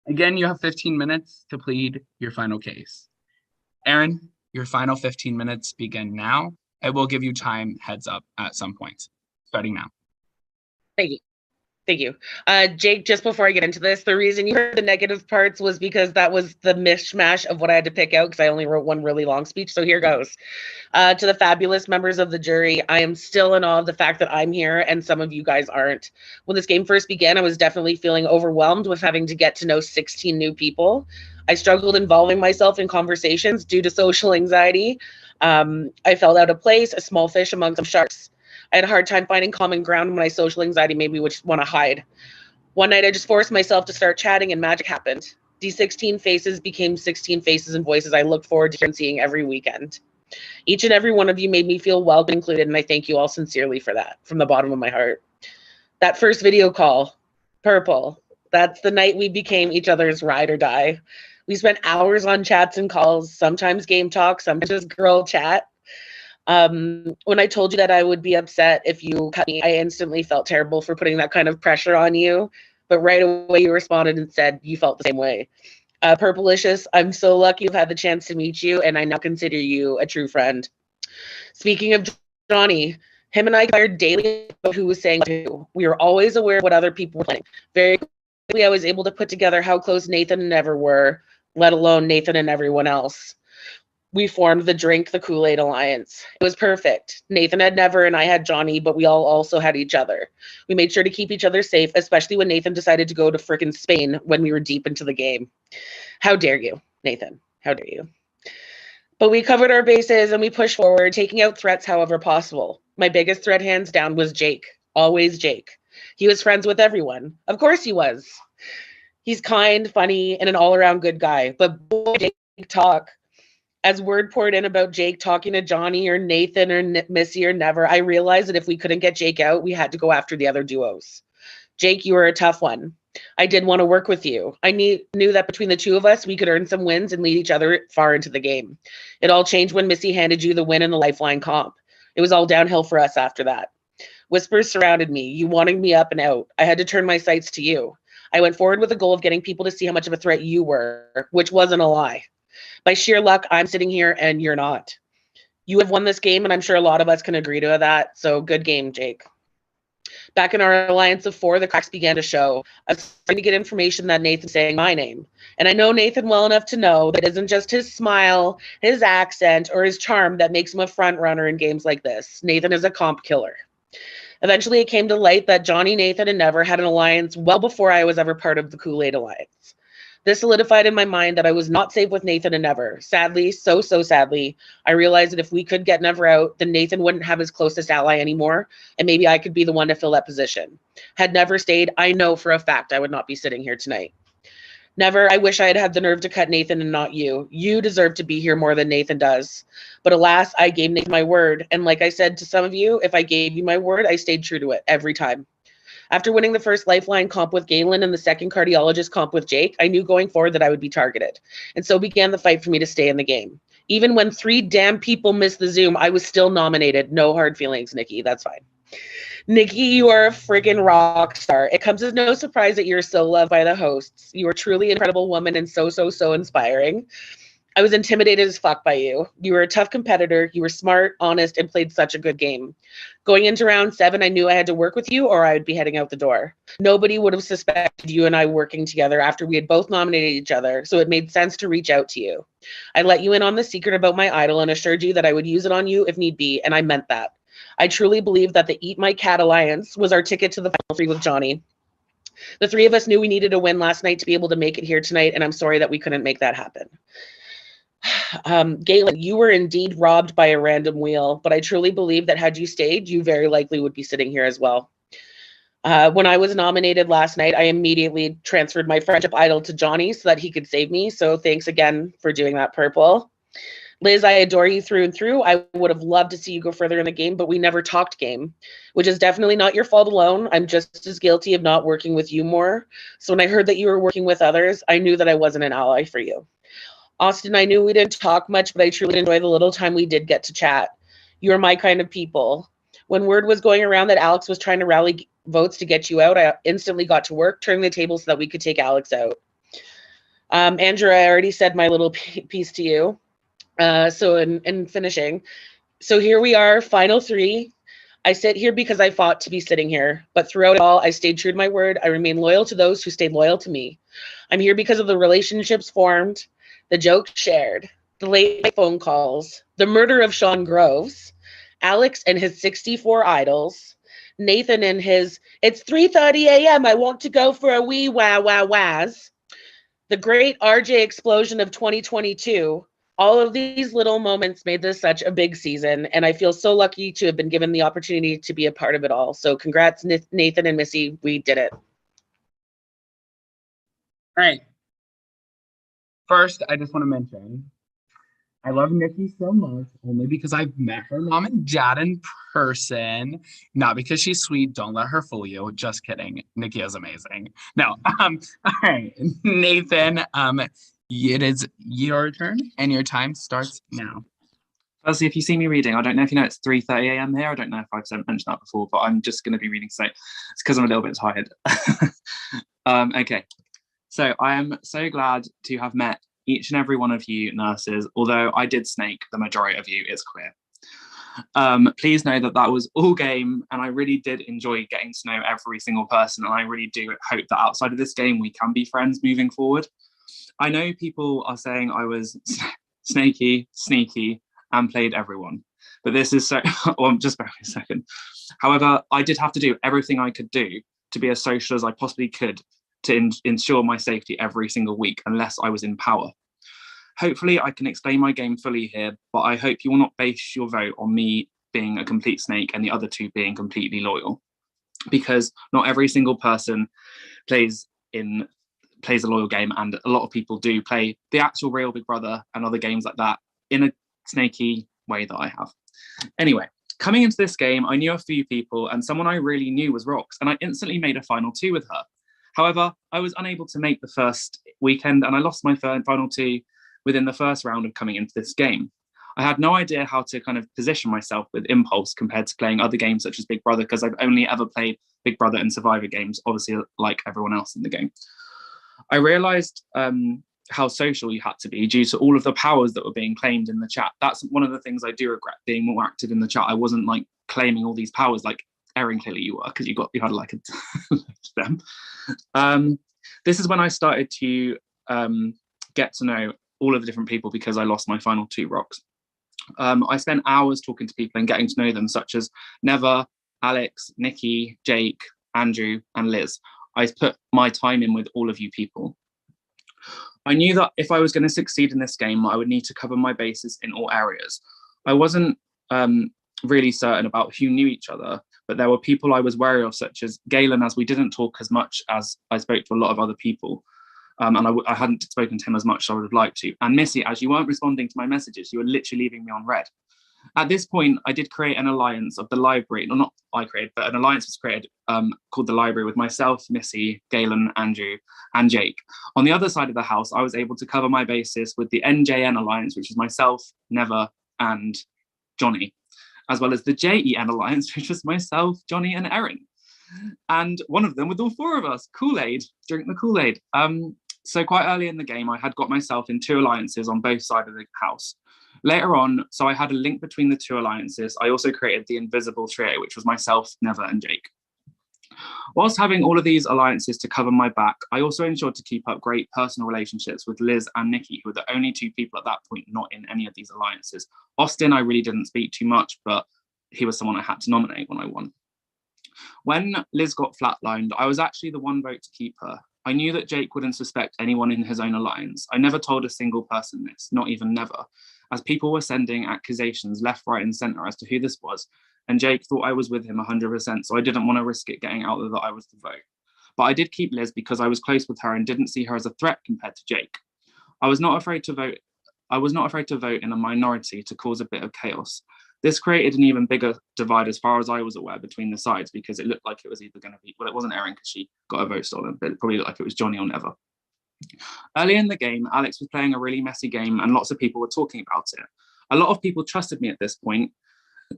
again, you have 15 minutes to plead your final case. Aaron, your final 15 minutes begin now. I will give you time heads up at some point, starting now. Thank you. Thank you. Jake, just before I get into this, the reason you heard the negative parts was because that was the mishmash of what I had to pick out because I only wrote one really long speech. So here goes. To the fabulous members of the jury, I am still in awe of the fact that I'm here and some of you guys aren't. When this game first began, I was definitely feeling overwhelmed with having to get to know 16 new people. I struggled involving myself in conversations due to social anxiety. I felt out of place, a small fish among some sharks. I had a hard time finding common ground when my social anxiety made me want to hide. One night I just forced myself to start chatting and magic happened. These 16 faces became 16 faces and voices I look forward to seeing every weekend. Each and every one of you made me feel welcome included, and I thank you all sincerely for that, from the bottom of my heart. That first video call, Purple, that's the night we became each other's ride or die. We spent hours on chats and calls, sometimes game talk, sometimes just girl chat. When I told you that I would be upset if you cut me, I instantly felt terrible for putting that kind of pressure on you. But right away you responded and said you felt the same way. Purplicious, I'm so lucky you've had the chance to meet you, and I now consider you a true friend. Speaking of Johnny, him and I conspired daily about who was saying who. We were always aware of what other people were planning. Very quickly, I was able to put together how close Nathan and Never were, let alone Nathan and everyone else. We formed the Drink the Kool-Aid Alliance. It was perfect. Nathan had Never and I had Johnny, but we all also had each other. We made sure to keep each other safe, especially when Nathan decided to go to frickin' Spain when we were deep into the game. How dare you, Nathan? How dare you? But we covered our bases and we pushed forward, taking out threats however possible. My biggest threat, hands down, was Jake. Always Jake. He was friends with everyone. Of course he was. He's kind, funny, and an all-around good guy. But boy, Jake talk. As word poured in about Jake talking to Johnny or Nathan or Missy or Never, I realized that if we couldn't get Jake out, we had to go after the other duos. Jake, you were a tough one. I did want to work with you. I knew that between the two of us, we could earn some wins and lead each other far into the game. It all changed when Missy handed you the win in the Lifeline comp. It was all downhill for us after that. Whispers surrounded me. You wanted me up and out. I had to turn my sights to you. I went forward with the goal of getting people to see how much of a threat you were, which wasn't a lie. By sheer luck, I'm sitting here and you're not. You have won this game, and I'm sure a lot of us can agree to that. So good game, Jake. Back in our alliance of 4, the cracks began to show. I was starting to get information that Nathan's saying my name. And I know Nathan well enough to know that it isn't just his smile, his accent, or his charm that makes him a front runner in games like this. Nathan is a comp killer. Eventually, it came to light that Johnny, Nathan, and Never had an alliance well before I was ever part of the Kool-Aid Alliance. This solidified in my mind that I was not safe with Nathan and Never. Sadly, so sadly, I realized that if we could get Never out, then Nathan wouldn't have his closest ally anymore, and maybe I could be the one to fill that position. Had Never stayed, I know for a fact I would not be sitting here tonight. Never, I wish I had had the nerve to cut Nathan and not you. You deserve to be here more than Nathan does. But alas, I gave Nathan my word, and like I said to some of you, if I gave you my word, I stayed true to it every time. After winning the first Lifeline comp with Galen and the second cardiologist comp with Jake, I knew going forward that I would be targeted. And so began the fight for me to stay in the game. Even when 3 damn people missed the Zoom, I was still nominated. No hard feelings, Nikki. That's fine. Nikki, you are a friggin' rock star. It comes as no surprise that you're so loved by the hosts. You are truly an incredible woman and so inspiring. I was intimidated as fuck by you. You were a tough competitor. You were smart, honest, and played such a good game. Going into round 7, I knew I had to work with you or I would be heading out the door. Nobody would have suspected you and I working together after we had both nominated each other, so it made sense to reach out to you. I let you in on the secret about my idol and assured you that I would use it on you if need be, and I meant that. I truly believe that the Eat My Cat Alliance was our ticket to the Final 3 with Johnny. The 3 of us knew we needed a win last night to be able to make it here tonight, and I'm sorry that we couldn't make that happen. Galen, you were indeed robbed by a random wheel, but I truly believe that had you stayed, you very likely would be sitting here as well. When I was nominated last night, I immediately transferred my friendship idol to Johnny so that he could save me. So thanks again for doing that, Purple. Liz, I adore you through and through. I would have loved to see you go further in the game, but we never talked game, which is definitely not your fault alone. I'm just as guilty of not working with you more. So when I heard that you were working with others, I knew that I wasn't an ally for you. Austin, I knew we didn't talk much, but I truly enjoyed the little time we did get to chat. You are my kind of people. When word was going around that Alex was trying to rally votes to get you out, I instantly got to work, turning the table so that we could take Alex out. Andrew, I already said my little piece to you. So in finishing, so here we are, final 3. I sit here because I fought to be sitting here, but throughout it all, I stayed true to my word. I remain loyal to those who stayed loyal to me. I'm here because of the relationships formed, the jokes shared, the late night phone calls, the murder of Sean Groves, Alex and his 64 idols, Nathan and his, it's 3:30 a.m. I want to go for a wee waz, the great RJ explosion of 2022. All of these little moments made this such a big season, and I feel so lucky to have been given the opportunity to be a part of it all. So congrats, Nathan and Missy. We did it. All right. First, I just want to mention, I love Nikki so much, only because I've met her mom and dad in person, not because she's sweet. Don't let her fool you. Just kidding. Nikki is amazing. No, all right, Nathan, it is your turn, and your time starts now. Firstly, if you see me reading, I don't know if you know it's 3:30 a.m. here. I don't know if I've mentioned that before, but I'm just going to be reading today. It's because I'm a little bit tired. Okay. So I am so glad to have met each and every one of you nurses, although I did snake the majority of you, it's clear. Please know that that was all game, and I really did enjoy getting to know every single person, and I really do hope that outside of this game we can be friends moving forward. I know people are saying I was snaky, sneaky, and played everyone, but this is so, well, just bear with me a second. However, I did have to do everything I could do to be as social as I possibly could to ensure my safety every single week, unless I was in power. Hopefully I can explain my game fully here, but I hope you will not base your vote on me being a complete snake and the other 2 being completely loyal, because not every single person plays a loyal game, and a lot of people do play the actual real Big Brother and other games like that in a snaky way that I have. Anyway, coming into this game, I knew a few people, and someone I really knew was Rox, and I instantly made a final 2 with her. However, I was unable to make the first weekend, and I lost my final 2 within the first round of coming into this game. I had no idea how to kind of position myself with Impulse compared to playing other games such as Big Brother, because I've only ever played Big Brother and Survivor games, obviously like everyone else in the game. I realized how social you had to be due to all of the powers that were being claimed in the chat. That's one of the things I do regret, being more active in the chat. I wasn't like claiming all these powers like Erin, clearly you were, because you had like them. This is when I started to get to know all of the different people because I lost my final 2 rocks. I spent hours talking to people and getting to know them, such as Neva, Alex, Nikki, Jake, Andrew, and Liz. I put my time in with all of you people. I knew that if I was going to succeed in this game, I would need to cover my bases in all areas. I wasn't really certain about who knew each other, but there were people I was wary of, such as Galen, as we didn't talk as much as I spoke to a lot of other people. And I hadn't spoken to him as much as I would have liked to. And Missy, as you weren't responding to my messages, you were literally leaving me on red. At this point, I did create an alliance of the library, no, not I created, but an alliance was created called the library with myself, Missy, Galen, Andrew, and Jake. On the other side of the house, I was able to cover my bases with the NJN alliance, which is myself, Neva, and Johnny, as well as the JEN alliance, which was myself, Johnny, and Erin. And one of them with all 4 of us, Kool-Aid, drink the Kool-Aid. So quite early in the game, I had got myself in 2 alliances on both sides of the house. Later on, so I had a link between the 2 alliances. I also created the Invisible Trio, which was myself, Neva, and Jake. Whilst having all of these alliances to cover my back, I also ensured to keep up great personal relationships with Liz and Nikki, who were the only 2 people at that point not in any of these alliances. Austin, I really didn't speak too much, but he was someone I had to nominate when I won. When Liz got flatlined, I was actually the one vote to keep her. I knew that Jake wouldn't suspect anyone in his own alliance. I never told a single person this, not even Neva, as people were sending accusations left, right, and centre as to who this was, and Jake thought I was with him 100%, so I didn't want to risk it getting out there that I was the vote. But I did keep Liz because I was close with her and didn't see her as a threat compared to Jake. I was not afraid to vote in a minority to cause a bit of chaos. This created an even bigger divide as far as I was aware between the sides, because it looked like it was either going to be, well, it wasn't Erin because she got a vote stolen, but it probably looked like it was Johnny or Neva. Early in the game, Alex was playing a really messy game and lots of people were talking about it. A lot of people trusted me at this point,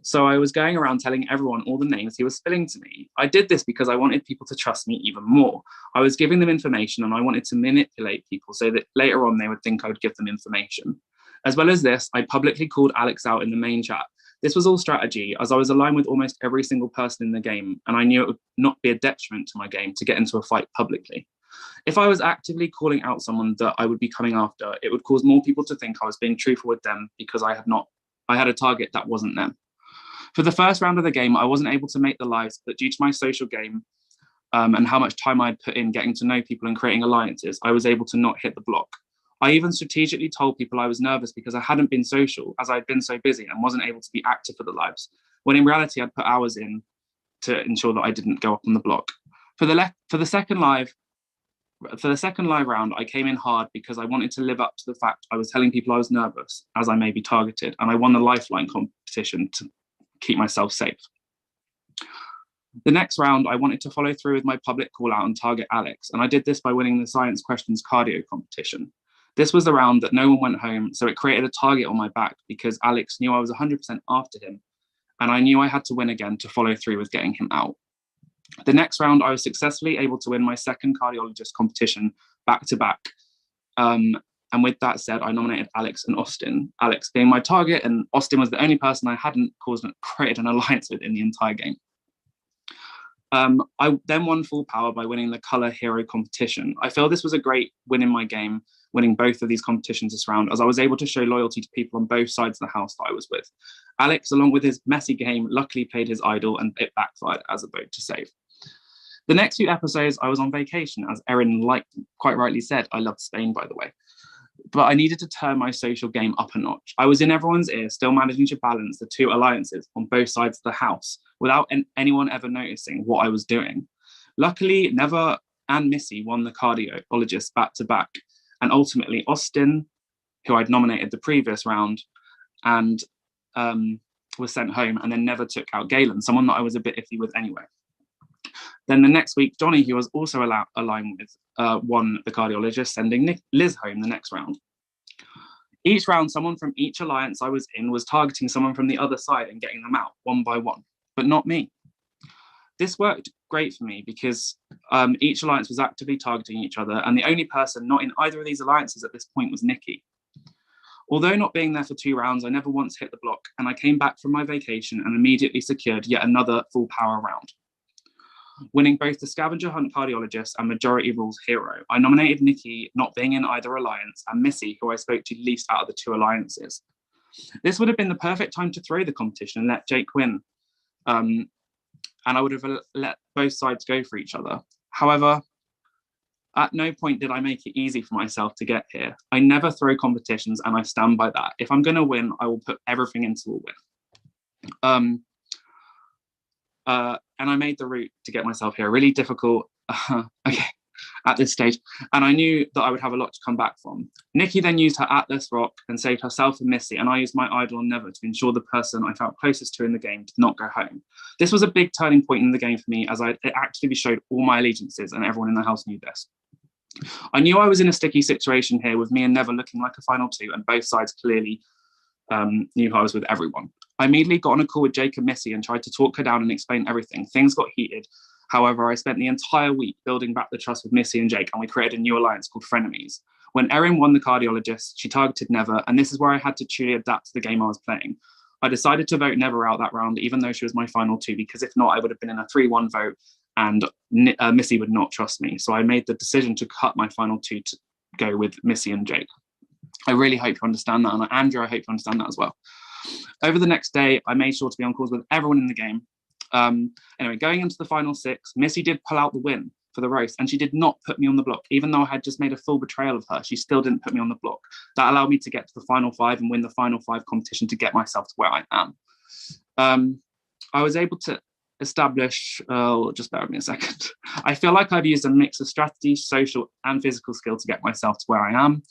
so I was going around telling everyone all the names he was spilling to me. I did this because I wanted people to trust me even more. I was giving them information and I wanted to manipulate people so that later on they would think I would give them information. As well as this, I publicly called Alex out in the main chat. This was all strategy, as I was aligned with almost every single person in the game, and I knew it would not be a detriment to my game to get into a fight publicly. If I was actively calling out someone that I would be coming after, it would cause more people to think I was being truthful with them because I had a target that wasn't them. For the first round of the game, I wasn't able to make the lives, but due to my social game and how much time I'd put in getting to know people and creating alliances, I was able to not hit the block. I even strategically told people I was nervous because I hadn't been social, as I'd been so busy and wasn't able to be active for the lives, when in reality I'd put hours in to ensure that I didn't go up on the block. For the second live round, I came in hard because I wanted to live up to the fact I was telling people I was nervous, as I may be targeted, and I won the Lifeline competition to keep myself safe. The next round, I wanted to follow through with my public call out and target Alex, and I did this by winning the Science Questions cardio competition. This was the round that no one went home, so it created a target on my back because Alex knew I was 100% after him, and I knew I had to win again to follow through with getting him out. The next round, I was successfully able to win my second cardiologist competition back to back. And with that said, I nominated Alex and Austin, Alex being my target, and Austin was the only person I hadn't created an alliance with in the entire game. I then won full power by winning the Colour Hero competition. I feel this was a great win in my game, winning both of these competitions this round, as I was able to show loyalty to people on both sides of the house that I was with. Alex, along with his messy game, luckily played his idol and it backfired as a vote to save. The next few episodes, I was on vacation, as Erin quite rightly said. I loved Spain, by the way. But I needed to turn my social game up a notch. I was in everyone's ear, still managing to balance the 2 alliances on both sides of the house without anyone ever noticing what I was doing. Luckily, Neva and Missy won the cardiologist back to back, and ultimately Austin, who I'd nominated the previous round, and was sent home, and then Neva took out Galen, someone that I was a bit iffy with anyway. Then the next week, Johnny, who was also aligned with, won the cardiologist, sending Liz home the next round. Each round, someone from each alliance I was in was targeting someone from the other side and getting them out one by one, but not me. This worked great for me because each alliance was actively targeting each other, and the only person not in either of these alliances at this point was Nikki. Although not being there for 2 rounds, I never once hit the block, and I came back from my vacation and immediately secured yet another full power round. Winning both the Scavenger Hunt Cardiologist and Majority Rules Hero, I nominated Nikki not being in either alliance and Missy, who I spoke to least out of the 2 alliances. This would have been the perfect time to throw the competition and let Jake win. And I would have let both sides go for each other. However, at no point did I make it easy for myself to get here. I never throw competitions, and I stand by that. If I'm going to win, I will put everything into a win. And I made the route to get myself here really difficult at this stage, and I knew that I would have a lot to come back from. Nikki then used her Atlas Rock and saved herself and Missy, and I used my Idol on Never to ensure the person I felt closest to in the game did not go home. This was a big turning point in the game for me, as it actively showed all my allegiances, and everyone in the house knew this. I knew I was in a sticky situation here with me and Never looking like a final 2, and both sides clearly knew I was with everyone. I immediately got on a call with Jake and Missy and tried to talk her down and explain everything. Things got heated. However, I spent the entire week building back the trust with Missy and Jake, and we created a new alliance called Frenemies. When Erin won the Cardiologist, she targeted Never, and this is where I had to truly adapt to the game I was playing. I decided to vote Never out that round, even though she was my final 2, because if not, I would have been in a 3-1 vote, and Missy would not trust me. So I made the decision to cut my final 2 to go with Missy and Jake. I really hope you understand that, and Andrew, I hope you understand that as well. Over the next day, I made sure to be on calls with everyone in the game. Anyway, going into the final 6, Missy did pull out the win for the roast, and she did not put me on the block. Even though I had just made a full betrayal of her, she still didn't put me on the block. That allowed me to get to the final 5 and win the final 5 competition to get myself to where I am. I was able to establish, just bear with me a second. I feel like I've used a mix of strategy, social, and physical skill to get myself to where I am.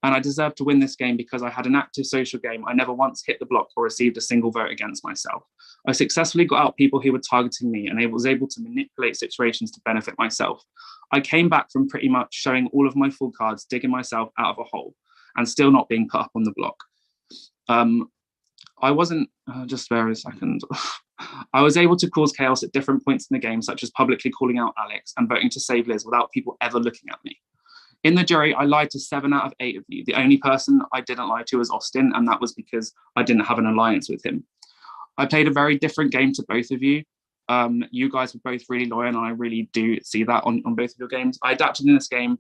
And I deserve to win this game because I had an active social game. I never once hit the block or received a single vote against myself. I successfully got out people who were targeting me, and I was able to manipulate situations to benefit myself. I came back from pretty much showing all of my full cards, digging myself out of a hole, and still not being put up on the block. I wasn't, just bear a second. I was able to cause chaos at different points in the game, such as publicly calling out Alex and voting to save Liz without people ever looking at me. In the jury, I lied to 7 out of 8 of you. The only person I didn't lie to was Austin, and that was because I didn't have an alliance with him. I played a very different game to both of you. You guys were both really loyal, and I really do see that on both of your games. I adapted in this game,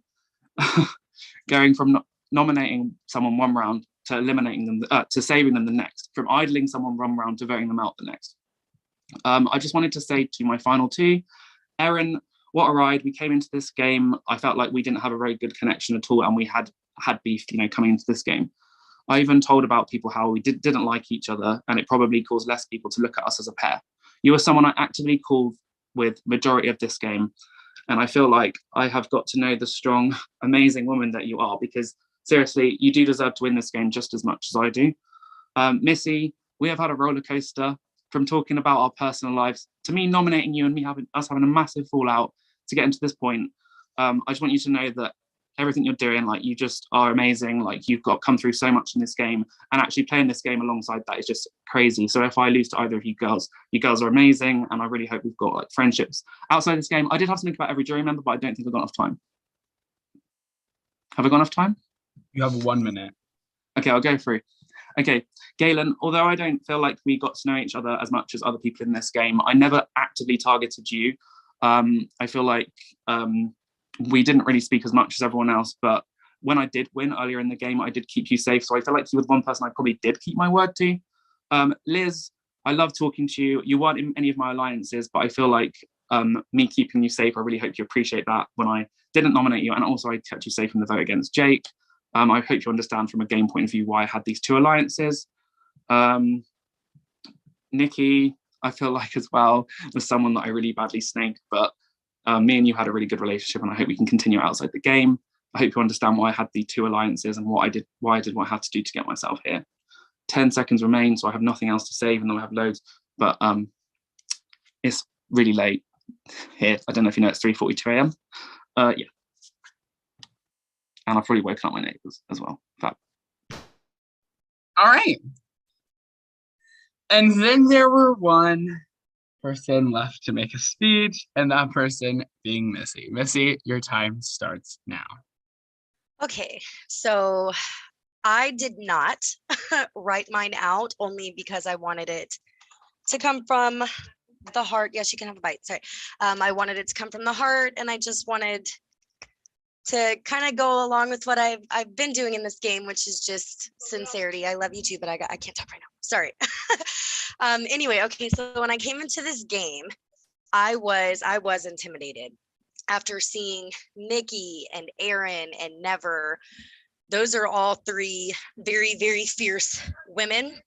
going from nominating someone one round to eliminating them, to saving them the next, from idling someone one round to voting them out the next. I just wanted to say to my final 2, Erin, what a ride. We came into this game, I felt like we didn't have a very good connection at all, and we had beef, coming into this game. I even told about people how we didn't like each other, and it probably caused less people to look at us as a pair. You were someone I actively called with majority of this game, and I feel like I have got to know the strong, amazing woman that you are, because seriously, you do deserve to win this game just as much as I do. Missy, we have had a roller coaster, from talking about our personal lives to me nominating you and us having a massive fallout to get into this point. I just want you to know that everything you're doing, you just are amazing. You've come through so much in this game, and actually playing this game alongside that is just crazy. So if I lose to either of you girls are amazing, and I really hope we've got friendships outside this game. I did have to think about every jury member, but I don't think I've got enough time. Have I got enough time? You have 1 minute. Okay, I'll go through. Okay, Galen, although I don't feel like we got to know each other as much as other people in this game, I never actively targeted you. I feel like we didn't really speak as much as everyone else, but when I did win earlier in the game, I did keep you safe. So I feel like you were one person I probably did keep my word to. Liz, I love talking to you. You weren't in any of my alliances, but I feel like me keeping you safe, I really hope you appreciate that when I didn't nominate you. And also I kept you safe in the vote against Jake. I hope you understand from a game point of view why I had these 2 alliances. Nikki, I feel like as well was someone that I really badly snaked, but me and you had a really good relationship, and I hope we can continue outside the game. I hope you understand why I had the 2 alliances and why I did what I had to do to get myself here. 10 seconds remain, so I have nothing else to say, even though I have loads, but it's really late here. I don't know if you know, it's 3:42 a.m. Yeah. And I've probably woken up my neighbours as well. All right. And then there were one person left to make a speech, and that person being Missy. Missy, your time starts now. Okay, so I did not write mine out only because I wanted it to come from the heart. Yes, you can have a bite. Sorry. I wanted it to come from the heart, and I just wanted to kind of go along with what I've been doing in this game, which is just sincerity. I love you too, but I can't talk right now. Sorry. Anyway, okay, so when I came into this game, I was intimidated after seeing Nikki and Aaron and Never. Those are all three very, very fierce women.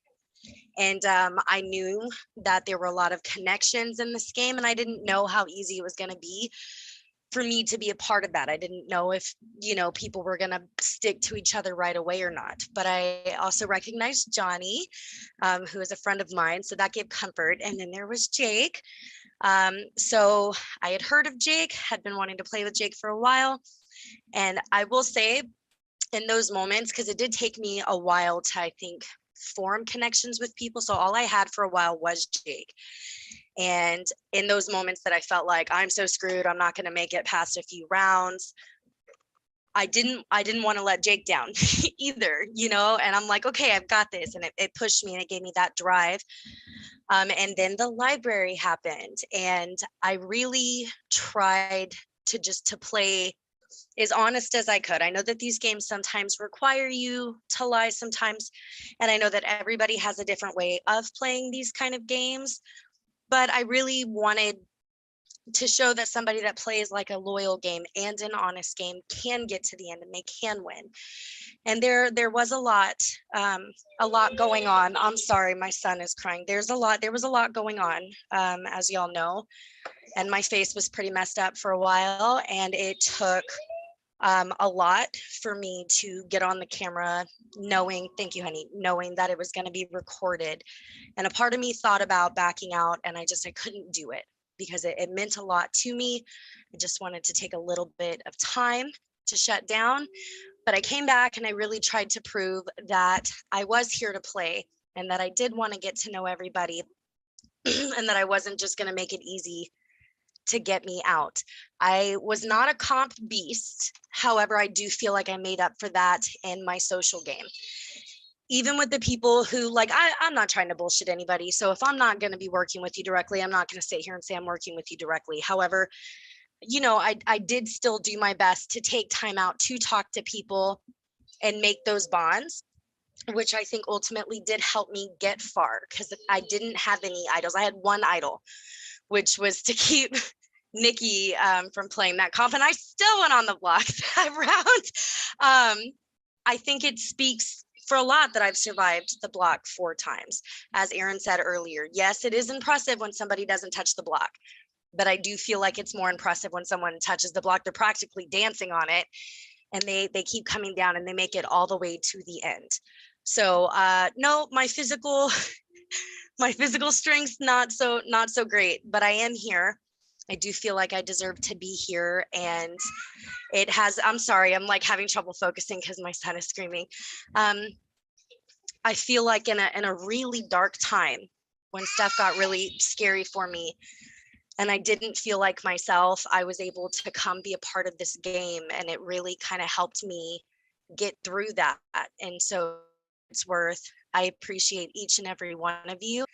And I knew that there were a lot of connections in this game, and I didn't know how easy it was going to be for me to be a part of that. I didn't know if, people were going to stick to each other right away or not. But I also recognized Johnny, who is a friend of mine. So that gave comfort. And then there was Jake. So I had heard of Jake, had been wanting to play with Jake for a while. And I will say in those moments, because it did take me a while to, I think, form connections with people. So all I had for a while was Jake. And in those moments that I felt like I'm so screwed, I'm not going to make it past a few rounds, I didn't want to let Jake down either, and I'm like, okay, I've got this. And it pushed me and it gave me that drive. And then the library happened, and I really tried to play as honest as I could. I know that these games sometimes require you to lie sometimes, and I know that everybody has a different way of playing these kind of games, but I really wanted to show that somebody that plays like a loyal game and an honest game can get to the end and they can win. And there was a lot going on. I'm sorry, my son is crying. There was a lot going on, as y'all know, and my face was pretty messed up for a while, and it took a lot for me to get on the camera knowing, thank you, honey, knowing that it was going to be recorded. And a part of me thought about backing out, and I couldn't do it because it meant a lot to me. I just wanted to take a little bit of time to shut down, but I came back and I really tried to prove that I was here to play and that I did want to get to know everybody and that I wasn't just going to make it easy to get me out. I was not a comp beast. However, I do feel like I made up for that in my social game. Even with the people who, like, I'm not trying to bullshit anybody. So if I'm not going to be working with you directly, I'm not going to sit here and say I'm working with you directly. However, I did still do my best to take time out to talk to people and make those bonds, which I think ultimately did help me get far because I didn't have any idols. I had one idol, which was to keep Nikki from playing that comp, and I still went on the block that round. I think it speaks for a lot that I've survived the block 4 times. As Aaron said earlier, yes, it is impressive when somebody doesn't touch the block, but I do feel like it's more impressive when someone touches the block. They're practically dancing on it, and they keep coming down and they make it all the way to the end. So no, my physical strength's not so great, but I am here. I do feel like I deserve to be here, and it has, I'm sorry, I'm like having trouble focusing because my son is screaming. I feel like in a really dark time when stuff got really scary for me and I didn't feel like myself, I was able to come be a part of this game, and it really kind of helped me get through that. And so it's worth, I appreciate each and every one of you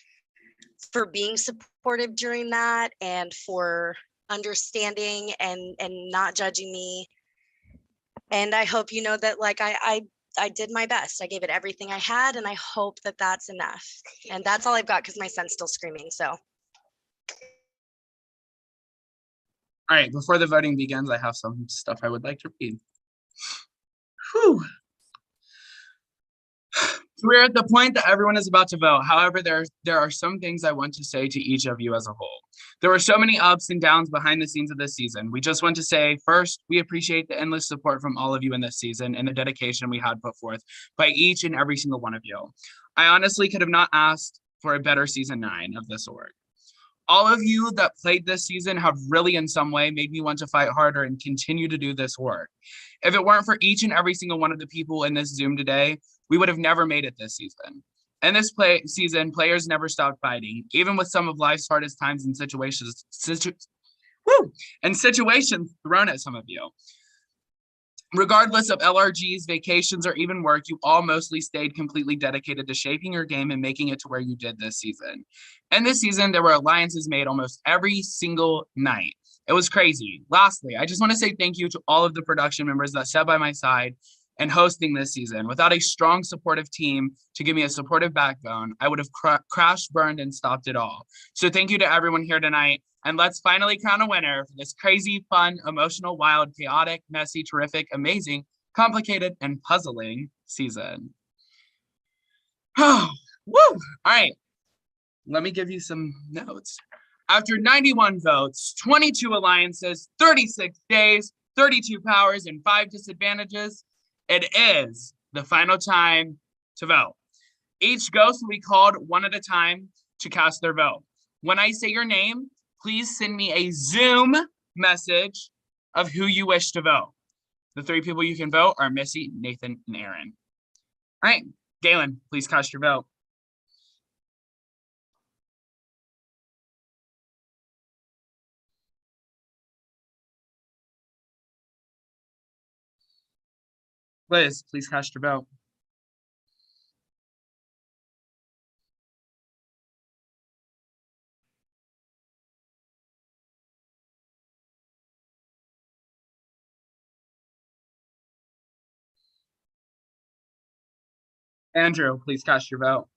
for being supportive during that and for understanding and not judging me. And I hope you know that, like, I did my best. I gave it everything I had, and I hope that that's enough. And that's all I've got because my son's still screaming. So. All right, before the voting begins, I have some stuff I would like to read. Whew. We're at the point that everyone is about to vote. However, there are some things I want to say to each of you as a whole. There were so many ups and downs behind the scenes of this season. We just want to say, first, we appreciate the endless support from all of you in this season and the dedication we had put forth by each and every single one of you. I honestly could have not asked for a better season 9 of this org. All of you that played this season have really in some way made me want to fight harder and continue to do this work. If it weren't for each and every single one of the people in this Zoom today, we would have never made it this season. In this season, players never stopped fighting, even with some of life's hardest times and situations thrown at some of you. Regardless of LRGs, vacations, or even work, you all mostly stayed completely dedicated to shaping your game and making it to where you did this season. And this season, there were alliances made almost every single night. It was crazy. Lastly, I just want to say thank you to all of the production members that sat by my side and hosting this season. Without a strong, supportive team to give me a supportive backbone, I would have crashed, burned, and stopped it all. So thank you to everyone here tonight. And let's finally crown a winner for this crazy, fun, emotional, wild, chaotic, messy, terrific, amazing, complicated, and puzzling season. Oh, woo! All right, let me give you some notes. After 91 votes, 22 alliances, 36 days, 32 powers, and 5 disadvantages, it is the final time to vote. Each ghost will be called one at a time to cast their vote. When I say your name, please send me a Zoom message of who you wish to vote. The 3 people you can vote are Missy, Nathan, and Aaron. All right, Galen, please cast your vote. Liz, please cast your vote. Andrew, please cast your vote.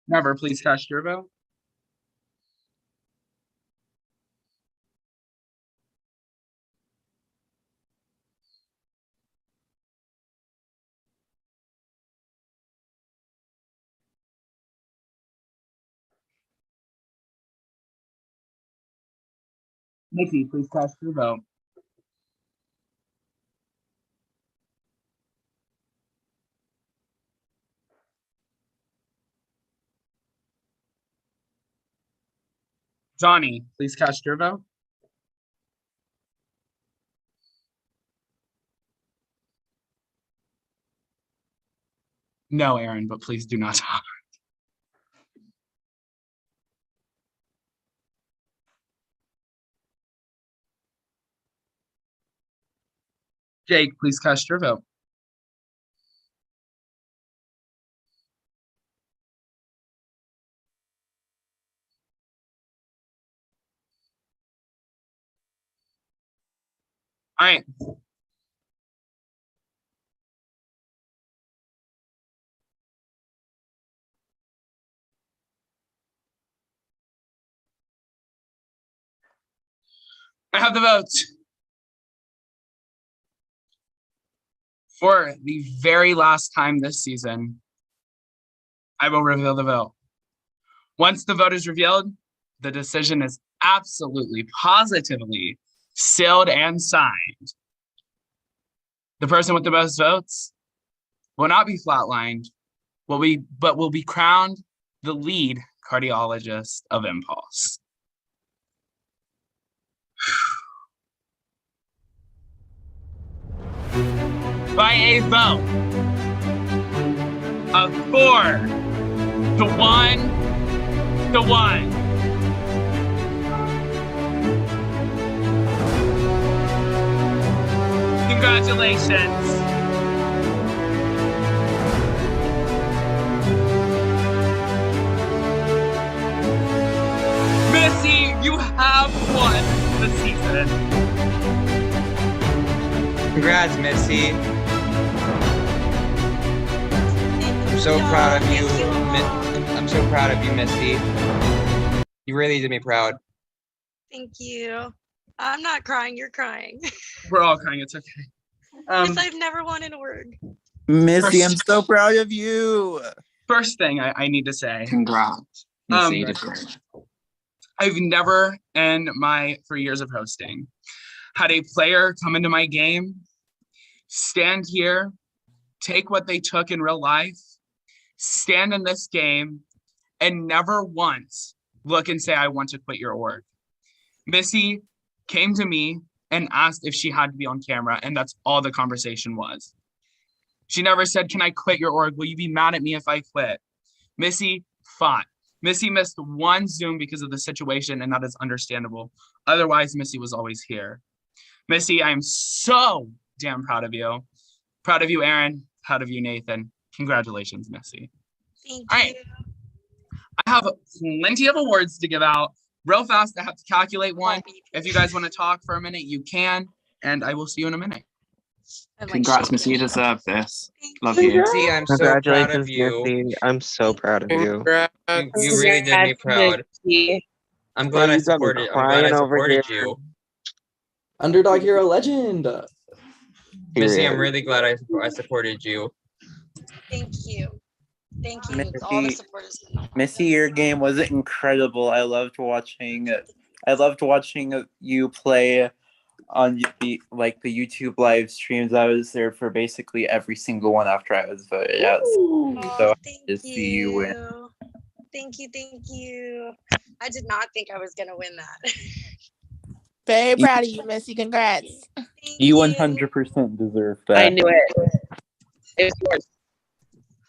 Never, please cast your vote. Nikki, please cast your vote. Johnny, please cast your vote. No, Aaron, but please do not talk. Jake, please cast your vote. All right. I have the votes. For the very last time this season, I will reveal the vote. Once the vote is revealed, the decision is absolutely, positively sealed and signed. The person with the most votes will not be flatlined, but will be crowned the lead cardiologist of Impulse. By a vote of 4-1. Congratulations. Missy, you have won the season. Congrats, Missy. I'm so proud of you. I'm so proud of you, Missy. You really did me proud. Thank you. I'm not crying, you're crying. We're all crying, it's okay. Because I've never won an org. Missy, I'm so proud of you. first thing I need to say, Congrats. Um, You did great. I've never in my 3 years of hosting had a player come into my game, stand here, take what they took in real life, stand in this game, and never once look and say, I want to quit your org. Missy came to me and asked if she had to be on camera, and that's all the conversation was. She never said, can I quit your org? Will you be mad at me if I quit? Missy fought. Missy missed one Zoom because of the situation, and that is understandable. Otherwise, Missy was always here. Missy, I am so damn proud of you. Proud of you, Aaron. Proud of you, Nathan. Congratulations, Missy. Thank All right. I have plenty of awards to give out. Real fast, I have to calculate one. If you guys want to talk for a minute, you can, and I will see you in a minute. Congrats, Missy. You deserve this. Love you. Missy, I'm so proud of Congratulations, you. Missy. I'm so proud of you. You really did me proud. I'm glad I You got me supported. I'm glad I crying over supported here. you. Underdog hero legend. Missy, I'm Period. really glad I supported you. Thank you. Thank you. All the supporters. Missy, your game was incredible. I loved watching you play on the YouTube live streams. I was there for basically every single one after I was voted out. So happy to see you win. Thank you. I did not think I was gonna win that. Very proud of you, Missy. Congrats. You 100% deserve that. I knew it. It was yours.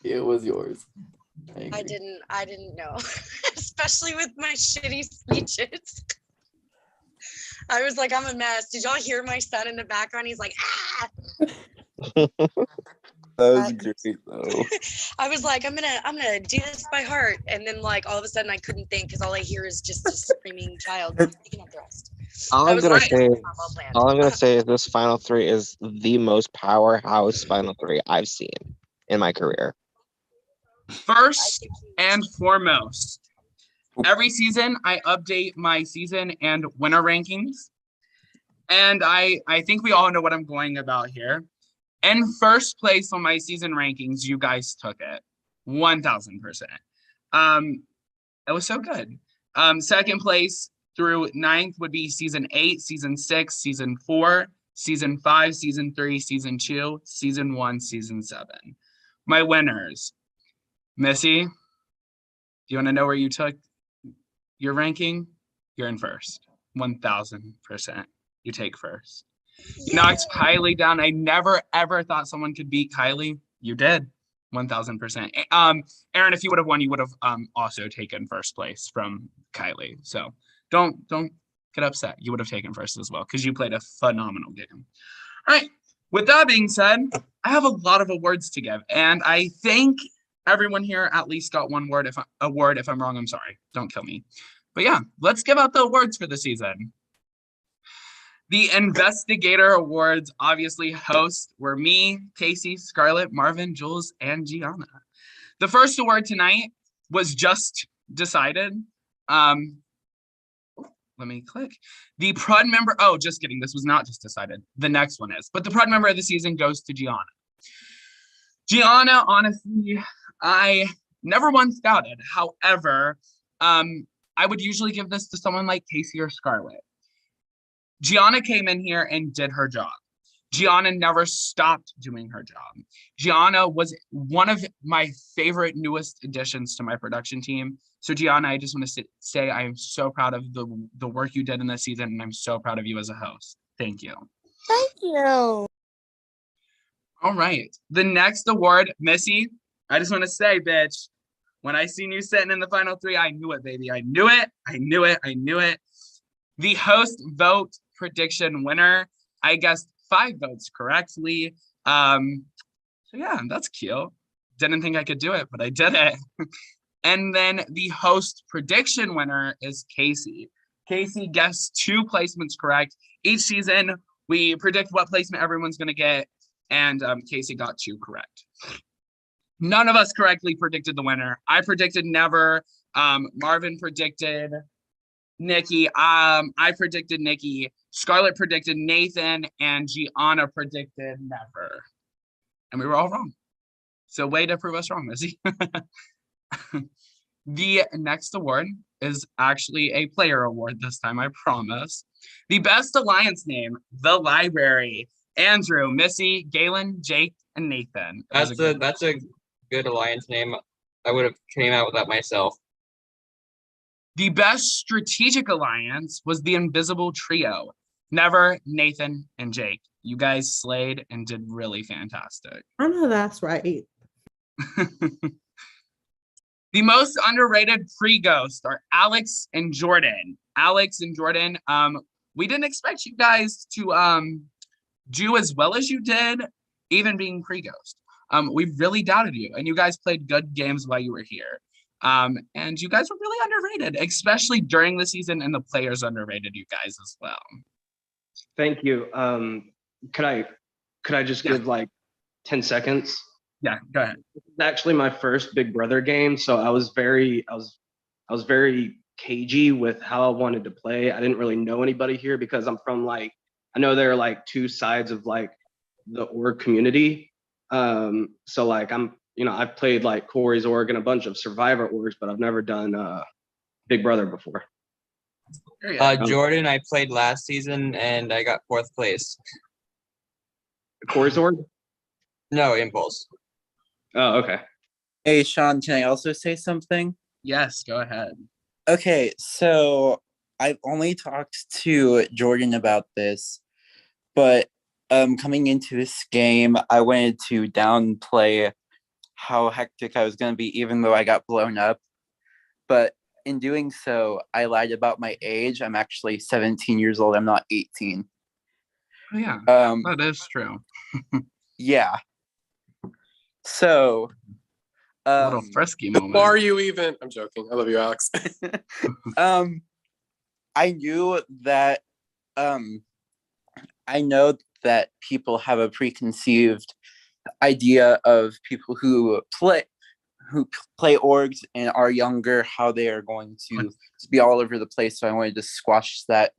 It was yours. I didn't know, especially with my shitty speeches. I was like, I'm a mess. Did y'all hear my son in the background? He's like, ah. That was great though. I was like, I'm gonna do this by heart, and then like all of a sudden I couldn't think because all I hear is just a screaming child picking up the rest. All I I'm was gonna like, say, "It's not well planned." all I'm gonna say is this final three is the most powerhouse final three I've seen in my career. First and foremost, every season I update my season and winner rankings. And I think we all know what I'm going about here. In first place on my season rankings, you guys took it 1000%. It was so good. Second place through 9th would be season 8, season 6, season 4, season 5, season 3, season 2, season 1, season 7. My winners. Missy, do you want to know where you took your ranking? You're in first, 1000%. You take first. Knocked Kylie down. I never ever thought someone could beat Kylie. You did, 1000%. Aaron, if you would have won, you would have also taken first place from Kylie. So don't get upset. You would have taken first as well because you played a phenomenal game. All right. With that being said, I have a lot of awards to give, and I think everyone here at least got one award. If I'm wrong, I'm sorry. Don't kill me. But yeah, let's give out the awards for the season. The Investigator Awards, obviously, hosts were me, Casey, Scarlett, Marvin, Jules, and Gianna. The first award tonight was just decided. Let me click. The Prud member, oh, just kidding. This was not just decided. The next one is. But the Prud member of the season goes to Gianna. Gianna, honestly, I never once doubted. However, I would usually give this to someone like Casey or Scarlett. Gianna came in here and did her job. Gianna never stopped doing her job. Gianna was one of my favorite newest additions to my production team. So Gianna, I just want to say I am so proud of the work you did in this season, and I'm so proud of you as a host. Thank you. Thank you. All right. The next award, Missy, I just want to say, bitch, when I seen you sitting in the final three, I knew it, baby. I knew it. I knew it. I knew it. The host vote prediction winner, I guessed 5 votes correctly. So yeah, that's cute. Didn't think I could do it, but I did it. And then the host prediction winner is Casey. Casey guessed 2 placements correct. Each season, we predict what placement everyone's going to get, and Casey got 2 correct. None of us correctly predicted the winner. I predicted never. Marvin predicted Nikki. I predicted Nikki. Scarlett predicted Nathan, and Gianna predicted never. And we were all wrong. So way to prove us wrong, Missy. The next award is actually a player award this time, I promise. The best alliance name, The Library. Andrew, Missy, Galen, Jake, and Nathan. That's a good alliance name. I would have came out with that myself. The best strategic alliance was the Invisible Trio. Never, Nathan, and Jake. You guys slayed and did really fantastic. I know that's right. The most underrated pre-ghost are Alex and Jordan. Alex and Jordan, we didn't expect you guys to do as well as you did, even being pre-ghost. We really doubted you, and you guys played good games while you were here. And you guys were really underrated, especially during the season, and the players underrated you guys as well. Thank you. Could I just give like 10 seconds? Yeah, go ahead. This is actually my first Big Brother game, so I was very cagey with how I wanted to play. I didn't really know anybody here because I'm from I know there are like two sides of like the org community. So like I've played like Corey's org and a bunch of Survivor orgs, but I've never done Big Brother before. Jordan, I played last season and I got 4th place. Corey's org? No, Impulse. Oh, okay. Hey, Sean, can I also say something? Yes, go ahead. Okay, so I've only talked to Jordan about this, but coming into this game, I wanted to downplay how hectic I was going to be, even though I got blown up. But in doing so, I lied about my age. I'm actually 17 years old. I'm not 18. Oh, yeah, that is true. Yeah. So, a little frisky moment. Who are you even? I'm joking. I love you, Alex. I knew that I know that people have a preconceived idea of people who play orgs and are younger, how they are going to be all over the place. So I wanted to squash that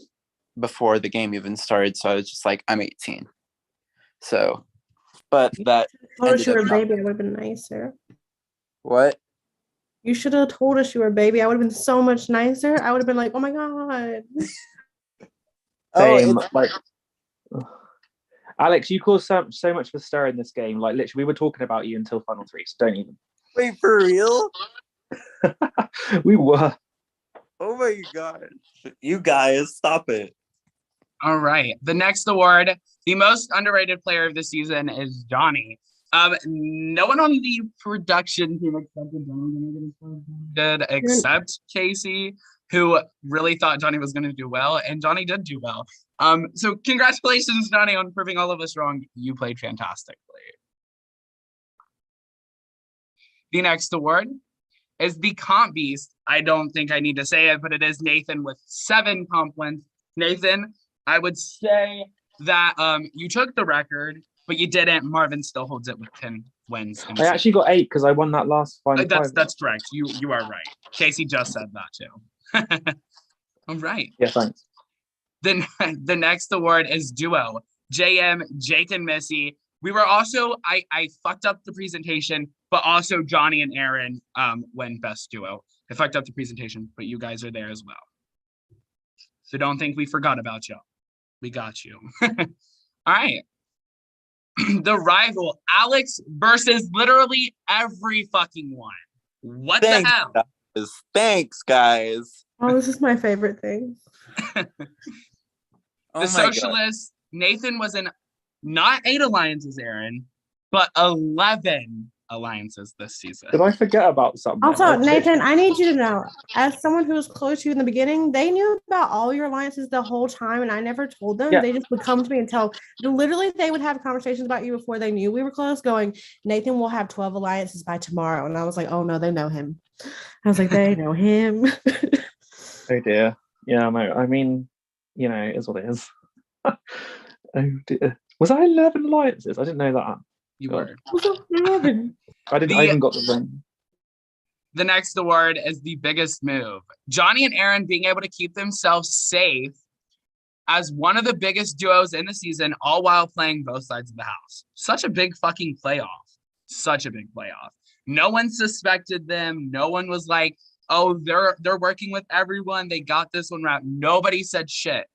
before the game even started. So I was just like, I'm 18. So, but that. Told us you were a baby, I would have been nicer. What? You should have told us you were a baby. I would have been so much nicer. I would have been like, oh my God. Same, Alex, you caused so much of a stir in this game. Like literally, we were talking about you until final 3. So don't even. Wait, for real? We were. Oh my God. You guys, stop it. All right. The next award, the most underrated player of the season, is Johnny. No one on the production team expected Johnny except Casey, who really thought Johnny was going to do well, and Johnny did do well. So congratulations, Johnny, on proving all of us wrong. You played fantastically. The next award is the Comp Beast. I don't think I need to say it, but it is Nathan with 7 comp wins. Nathan, I would say that you took the record, but you didn't. Marvin still holds it with 10 wins. I actually got 8 because I won that last final. That's correct. You are right. Casey just said that too. All right. Yeah, thanks. Then the next award is Duo. JM, Jake, and Missy. We were also, I fucked up the presentation, but also Johnny and Aaron win Best Duo. I fucked up the presentation, but you guys are there as well. So don't think we forgot about you. We got you. All right. The rival, Alex versus literally every fucking one. What the hell? Guys. Thanks, guys. Oh, this is my favorite thing. The Socialist, Nathan was in not 8 alliances, Aaron, but 11 alliances this season. Did I forget about something? Also, Nathan, I need you to know, as someone who was close to you in the beginning, they knew about all your alliances the whole time, and I never told them. Yeah. They just would come to me and tell. Literally, they would have conversations about you before they knew we were close, going, Nathan will have 12 alliances by tomorrow. And I was like, oh no, they know him. I was like, they know him. Oh dear. Yeah, no, I mean, you know, it is what it is. Oh dear. Was I 11 alliances? I didn't know that. You were. I even got the ring. The next award is the biggest move. Johnny and Aaron being able to keep themselves safe as one of the biggest duos in the season, all while playing both sides of the house. Such a big fucking playoff. such a big playoff. No one suspected them. No one was like, oh, they're working with everyone. They got this one wrapped. Nobody said shit.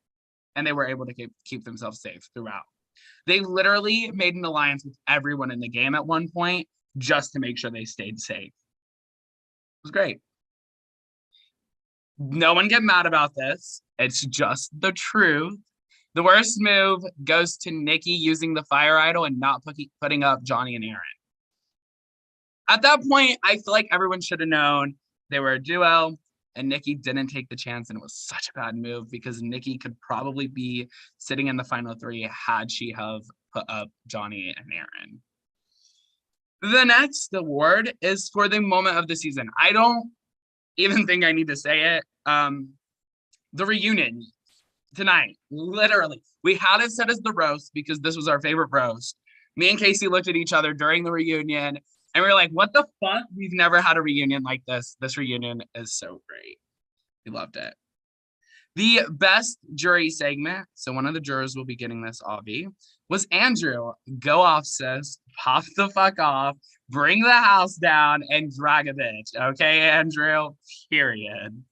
And they were able to keep themselves safe throughout. They literally made an alliance with everyone in the game at one point just to make sure they stayed safe. It was great. No one get mad about this. It's just the truth. The worst move goes to Nikki using the fire idol and not putting up Johnny and Aaron. At that point, I feel like everyone should have known they were a duo, and Nikki didn't take the chance, and it was such a bad move because Nikki could probably be sitting in the final three had she have put up Johnny and Aaron. The next award is for the moment of the season. I don't even think I need to say it. The reunion tonight, literally. We had it set as the roast because this was our favorite roast. Me and Casey looked at each other during the reunion and we were like, what the fuck? We've never had a reunion like this. This reunion is so great. We loved it. The best jury segment, so one of the jurors will be getting this, Avi, was Andrew. Go off, sis. Pop the fuck off. Bring the house down and drag a bitch. Okay, Andrew? Period.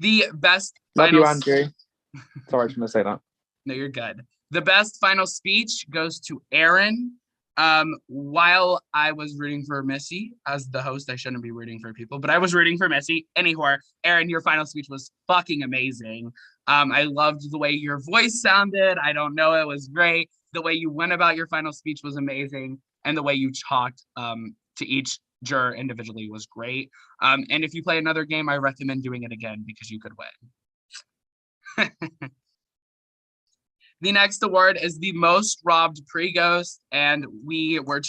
The best Love final... you, Andrew. Sorry, I was going to say that. No, you're good. The best final speech goes to Aaron. While I was rooting for Missy, as the host, I shouldn't be rooting for people, but I was rooting for Missy. Anyhow, Aaron, your final speech was fucking amazing. I loved the way your voice sounded. I don't know, it was great. The way you went about your final speech was amazing. And the way you talked to each juror individually was great. And if you play another game, I recommend doing it again because you could win. The next award is the most robbed pre-ghost, and we were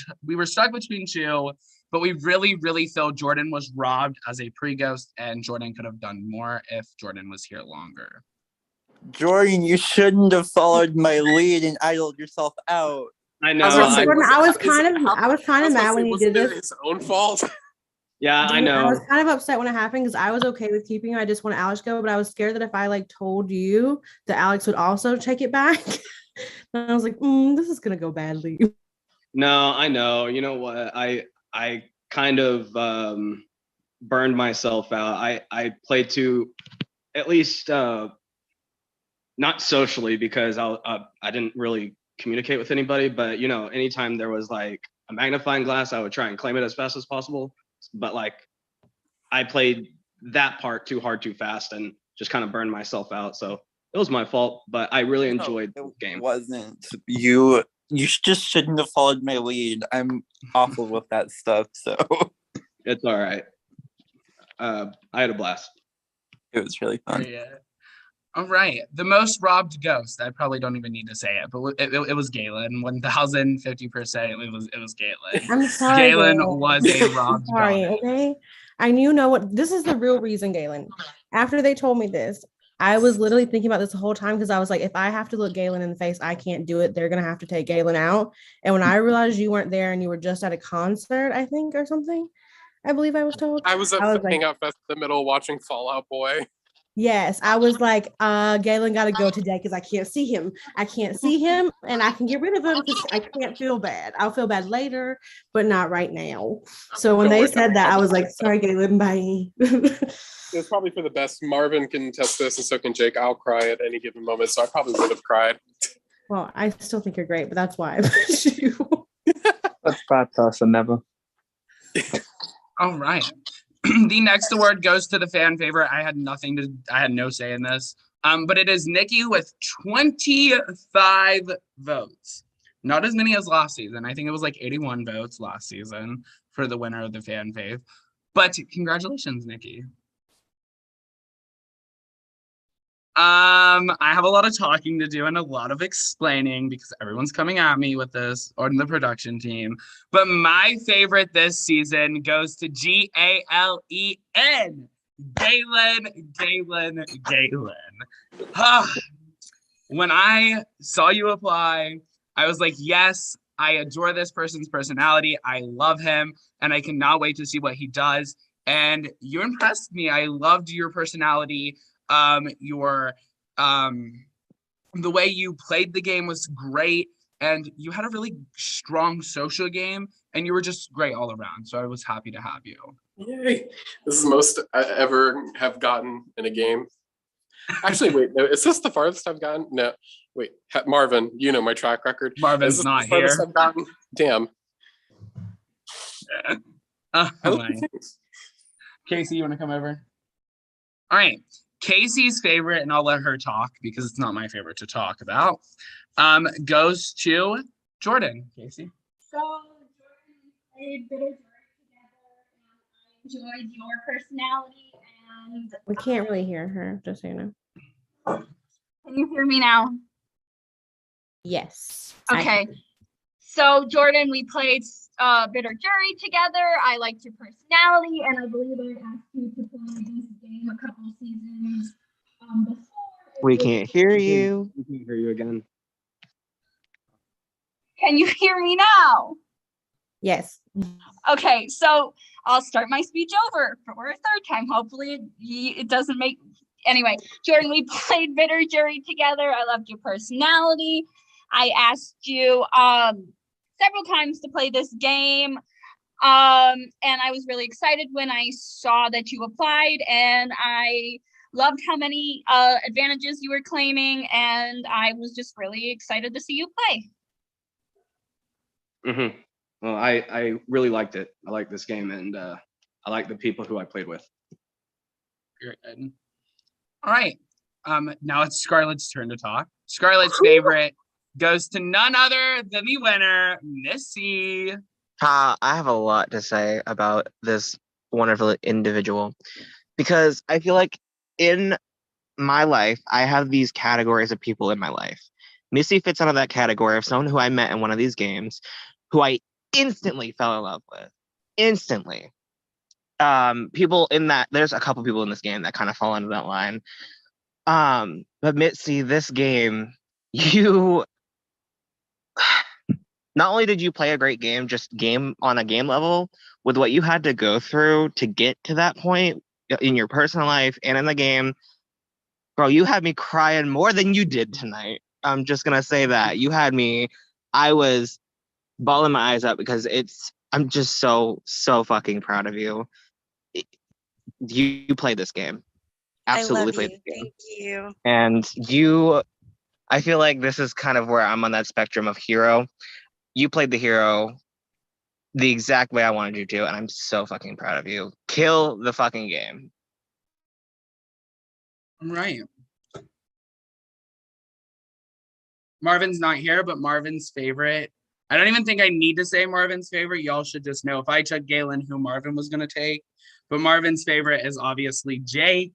stuck between two, but we really felt Jordan was robbed as a pre-ghost, and Jordan could have done more if Jordan was here longer. Jordan, you shouldn't have followed my lead and idled yourself out. I know. Jordan, I was kind of mad when you did this. His own fault. Yeah, I know. I was kind of upset when it happened because I was okay with keeping you. I just want Alex to go, but I was scared that if I told you that Alex would also take it back. And I was like, this is gonna go badly. No, I know. You know what? I kind of burned myself out. I played to at least not socially because I didn't really communicate with anybody. But anytime there was a magnifying glass, I would try and claim it as fast as possible. But I played that part too hard, too fast, and just kind of burned myself out. So it was my fault, but I really enjoyed the game. It wasn't. You just shouldn't have followed my lead. I'm awful with that stuff, so it's all right. I had a blast. It was really fun. Yeah. All right. The most robbed ghost. I probably don't even need to say it, but it was Galen. 1050%. It was Galen. I'm sorry. Galen was a robbed sorry, ghost. Okay. And you know what? This is the real reason, Galen. After they told me this, I was literally thinking about this the whole time because I was like, if I have to look Galen in the face, I can't do it. They're gonna have to take Galen out. And when I realized you weren't there and you were just at a concert, I think, or something, I believe I was told. I was at Hangout Fest in the middle watching Fall Out Boy. Yes, I was like, Galen got to go today because I can't see him. I can't see him, and I can get rid of him because I can't feel bad. I'll feel bad later, but not right now. So when they said that, I was like, sorry, Galen, bye. It's probably for the best. Marvin can test this, and so can Jake. I'll cry at any given moment, so I probably would have cried. Well, I still think you're great, but that's why I put you. That's bad person, never. All right. The next award goes to the fan favorite. I had no say in this. But it is Nikki with 25 votes. Not as many as last season. I think it was 81 votes last season for the winner of the fan fave. But congratulations, Nikki. I have a lot of talking to do and a lot of explaining because everyone's coming at me with this, or in the production team. But my favorite this season goes to Galen. Galen. When I saw you apply, I was like, yes, I adore this person's personality. I love him, and I cannot wait to see what he does. And you impressed me. I loved your personality. The way you played the game was great. and you had a really strong social game, and you were just great all around. So I was happy to have you. Yay. This is the most I ever have gotten in a game. Actually, wait, no, is this the farthest I've gotten? No, wait, Marvin, you know my track record. Marvin's Is this not the farthest here. I've gotten? Damn. I love my. the things. Casey, you want to come over? All right. Casey's favorite, and I'll let her talk because it's not my favorite to talk about, goes to Jordan. Casey. So, Jordan played Bitter Joy together, and I enjoyed your personality. And We can't really hear her, just so you know. Can you hear me now? Yes. Okay. So, Jordan, we played Bitter Jury together. I liked your personality, and I believe I asked you to play this game a couple seasons before. We can't hear you. We can't hear you again. Can you hear me now? Yes. Okay, so I'll start my speech over for a third time. Hopefully it doesn't make... Anyway, Jordan, we played Bitter Jury together. I loved your personality. I asked you several times to play this game. And I was really excited when I saw that you applied, and I loved how many advantages you were claiming, and I was just really excited to see you play. Mm-hmm. Well, I really liked it. I like this game, and I like the people who I played with. Good. All right. Now it's Scarlett's turn to talk. Scarlett's favorite goes to none other than the winner, Missy. I have a lot to say about this wonderful individual because I feel like in my life, I have these categories of people in my life. Missy fits under that category of someone who I met in one of these games who I instantly fell in love with. Instantly. People in that, there's a couple people in this game that kind of fall into that line. But Missy, this game, you not only did you play a great game, just game on a game level, with what you had to go through to get to that point in your personal life and in the game, bro, you had me crying more than you did tonight. I'm just gonna say that. You had me, I was bawling my eyes out because I'm just so fucking proud of you. You played this game. Absolutely played this game. Thank you. And I feel like this is kind of where I'm on that spectrum of hero. You played the hero the exact way I wanted you to, and I'm so fucking proud of you. Kill the fucking game. All right. Marvin's not here, but Marvin's favorite. I don't even think I need to say Marvin's favorite. Y'all should just know if I took Galen who Marvin was going to take. But Marvin's favorite is obviously Jake.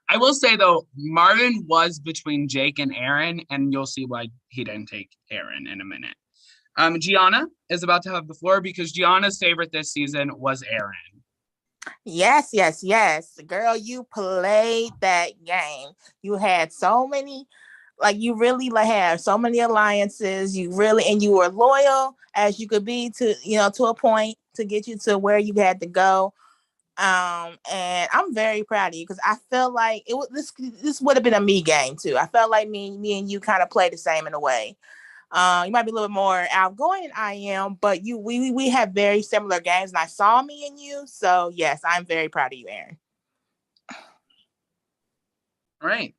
I will say, though, Marvin was between Jake and Aaron, and you'll see why he didn't take Aaron in a minute. Gianna is about to have the floor because Gianna's favorite this season was Aaron. Yes, yes, yes. Girl, you played that game. You had so many, you really had so many alliances. You were loyal as you could be to a point to get you to where you had to go. And I'm very proud of you because I feel like this would have been a me game too. I felt like me and you kind of play the same in a way. You might be a little bit more outgoing than I am, but we have very similar games, and I saw me and you. So yes, I'm very proud of you, Aaron. All right.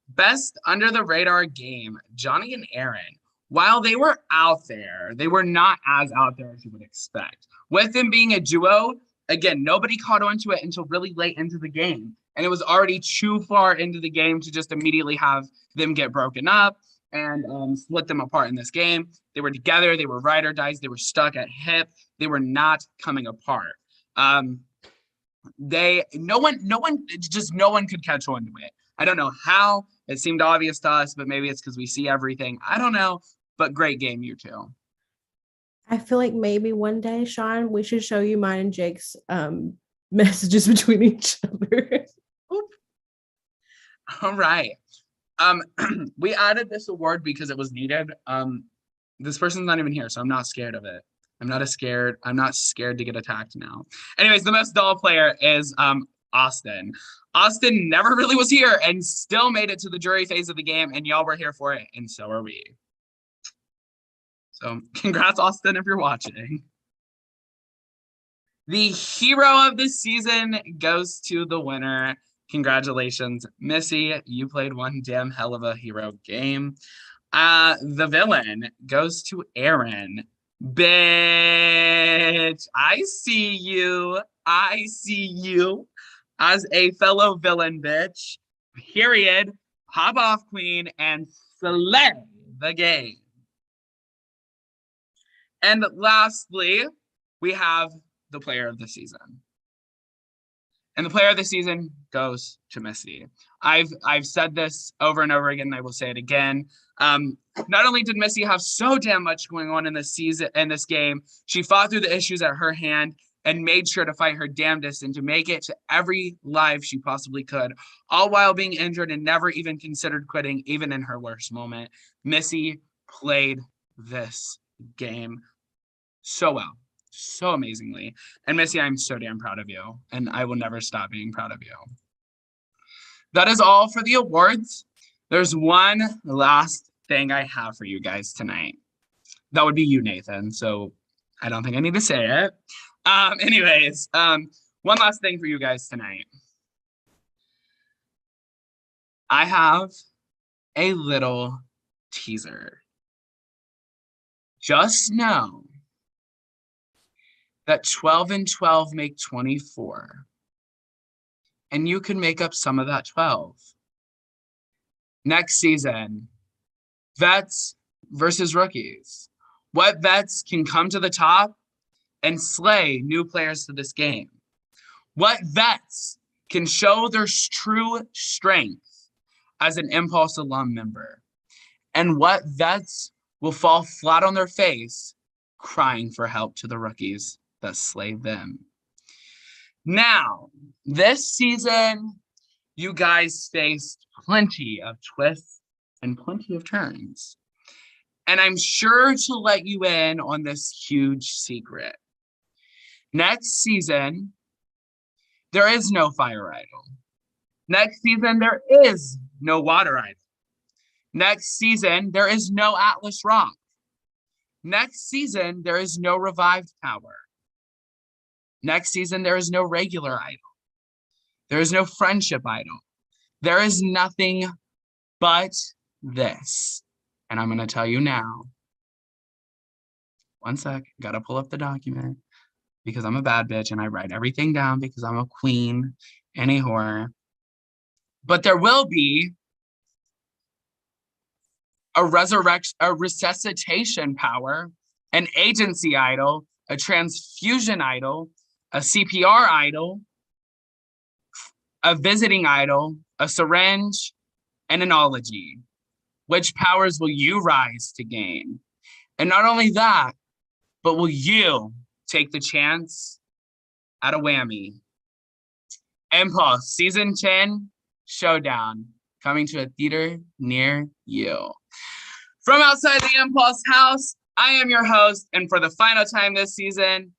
Best under the radar game, Johnny and Aaron. While they were out there, they were not as out there as you would expect. With them being a duo, again, nobody caught on to it until really late into the game. And it was already too far into the game to just immediately have them get broken up and split them apart in this game. They were together. They were ride or dies. They were stuck at hip. They were not coming apart. No one could catch on to it. I don't know how. It seemed obvious to us, but maybe it's because we see everything. I don't know, but great game, you two. I feel like maybe one day, Sean, we should show you mine and Jake's messages between each other. All right. We added this award because it was needed. This person's not even here, so I'm not scared of it. I'm not scared to get attacked now. Anyways, the most dull player is Austin. Austin never really was here and still made it to the jury phase of the game, and y'all were here for it, and so are we. So congrats, Austin, if you're watching. The hero of the season goes to the winner. Congratulations, Missy. You played one damn hell of a hero game. The villain goes to Aaron. Bitch, I see you. I see you as a fellow villain, bitch. Period. Hop off, queen, and slay the game. And lastly, we have the player of the season. And the player of the season goes to Missy. I've said this over and over again, and I will say it again. Not only did Missy have so damn much going on in this season, in this game, she fought through the issues at her hand and made sure to fight her damnedest and to make it to every live she possibly could, all while being injured and never even considered quitting, even in her worst moment. Missy played this game so well, so amazingly. And Missy, I'm so damn proud of you, and I will never stop being proud of you. That is all for the awards. There's one last thing I have for you guys tonight. That would be you, Nathan, so I don't think I need to say it. Anyways, one last thing for you guys tonight. I have a little teaser. Just know that 12 and 12 make 24. And you can make up some of that 12. Next season, vets versus rookies. What vets can come to the top and slay new players to this game? What vets can show their true strength as an Impulse alum member? And what vets will fall flat on their face crying for help to the rookies that slay them? Now, this season, you guys faced plenty of twists and plenty of turns. And I'm sure to let you in on this huge secret. Next season, there is no fire idol. Next season, there is no water idol. Next season, there is no Atlas Rock. Next season, there is no revived power. Next season, there is no regular idol. There is no friendship idol. There is nothing but this. And I'm going to tell you now. One sec, gotta pull up the document because I'm a bad bitch and I write everything down because I'm a queen and a whore. But there will be a resuscitation power, an agency idol, a transfusion idol, a CPR idol, a visiting idol, a syringe, and an ology. Which powers will you rise to gain? And not only that, but will you take the chance at a whammy? Impulse Season 10 Showdown, coming to a theater near you. From outside the Impulse house, I am your host, and for the final time this season,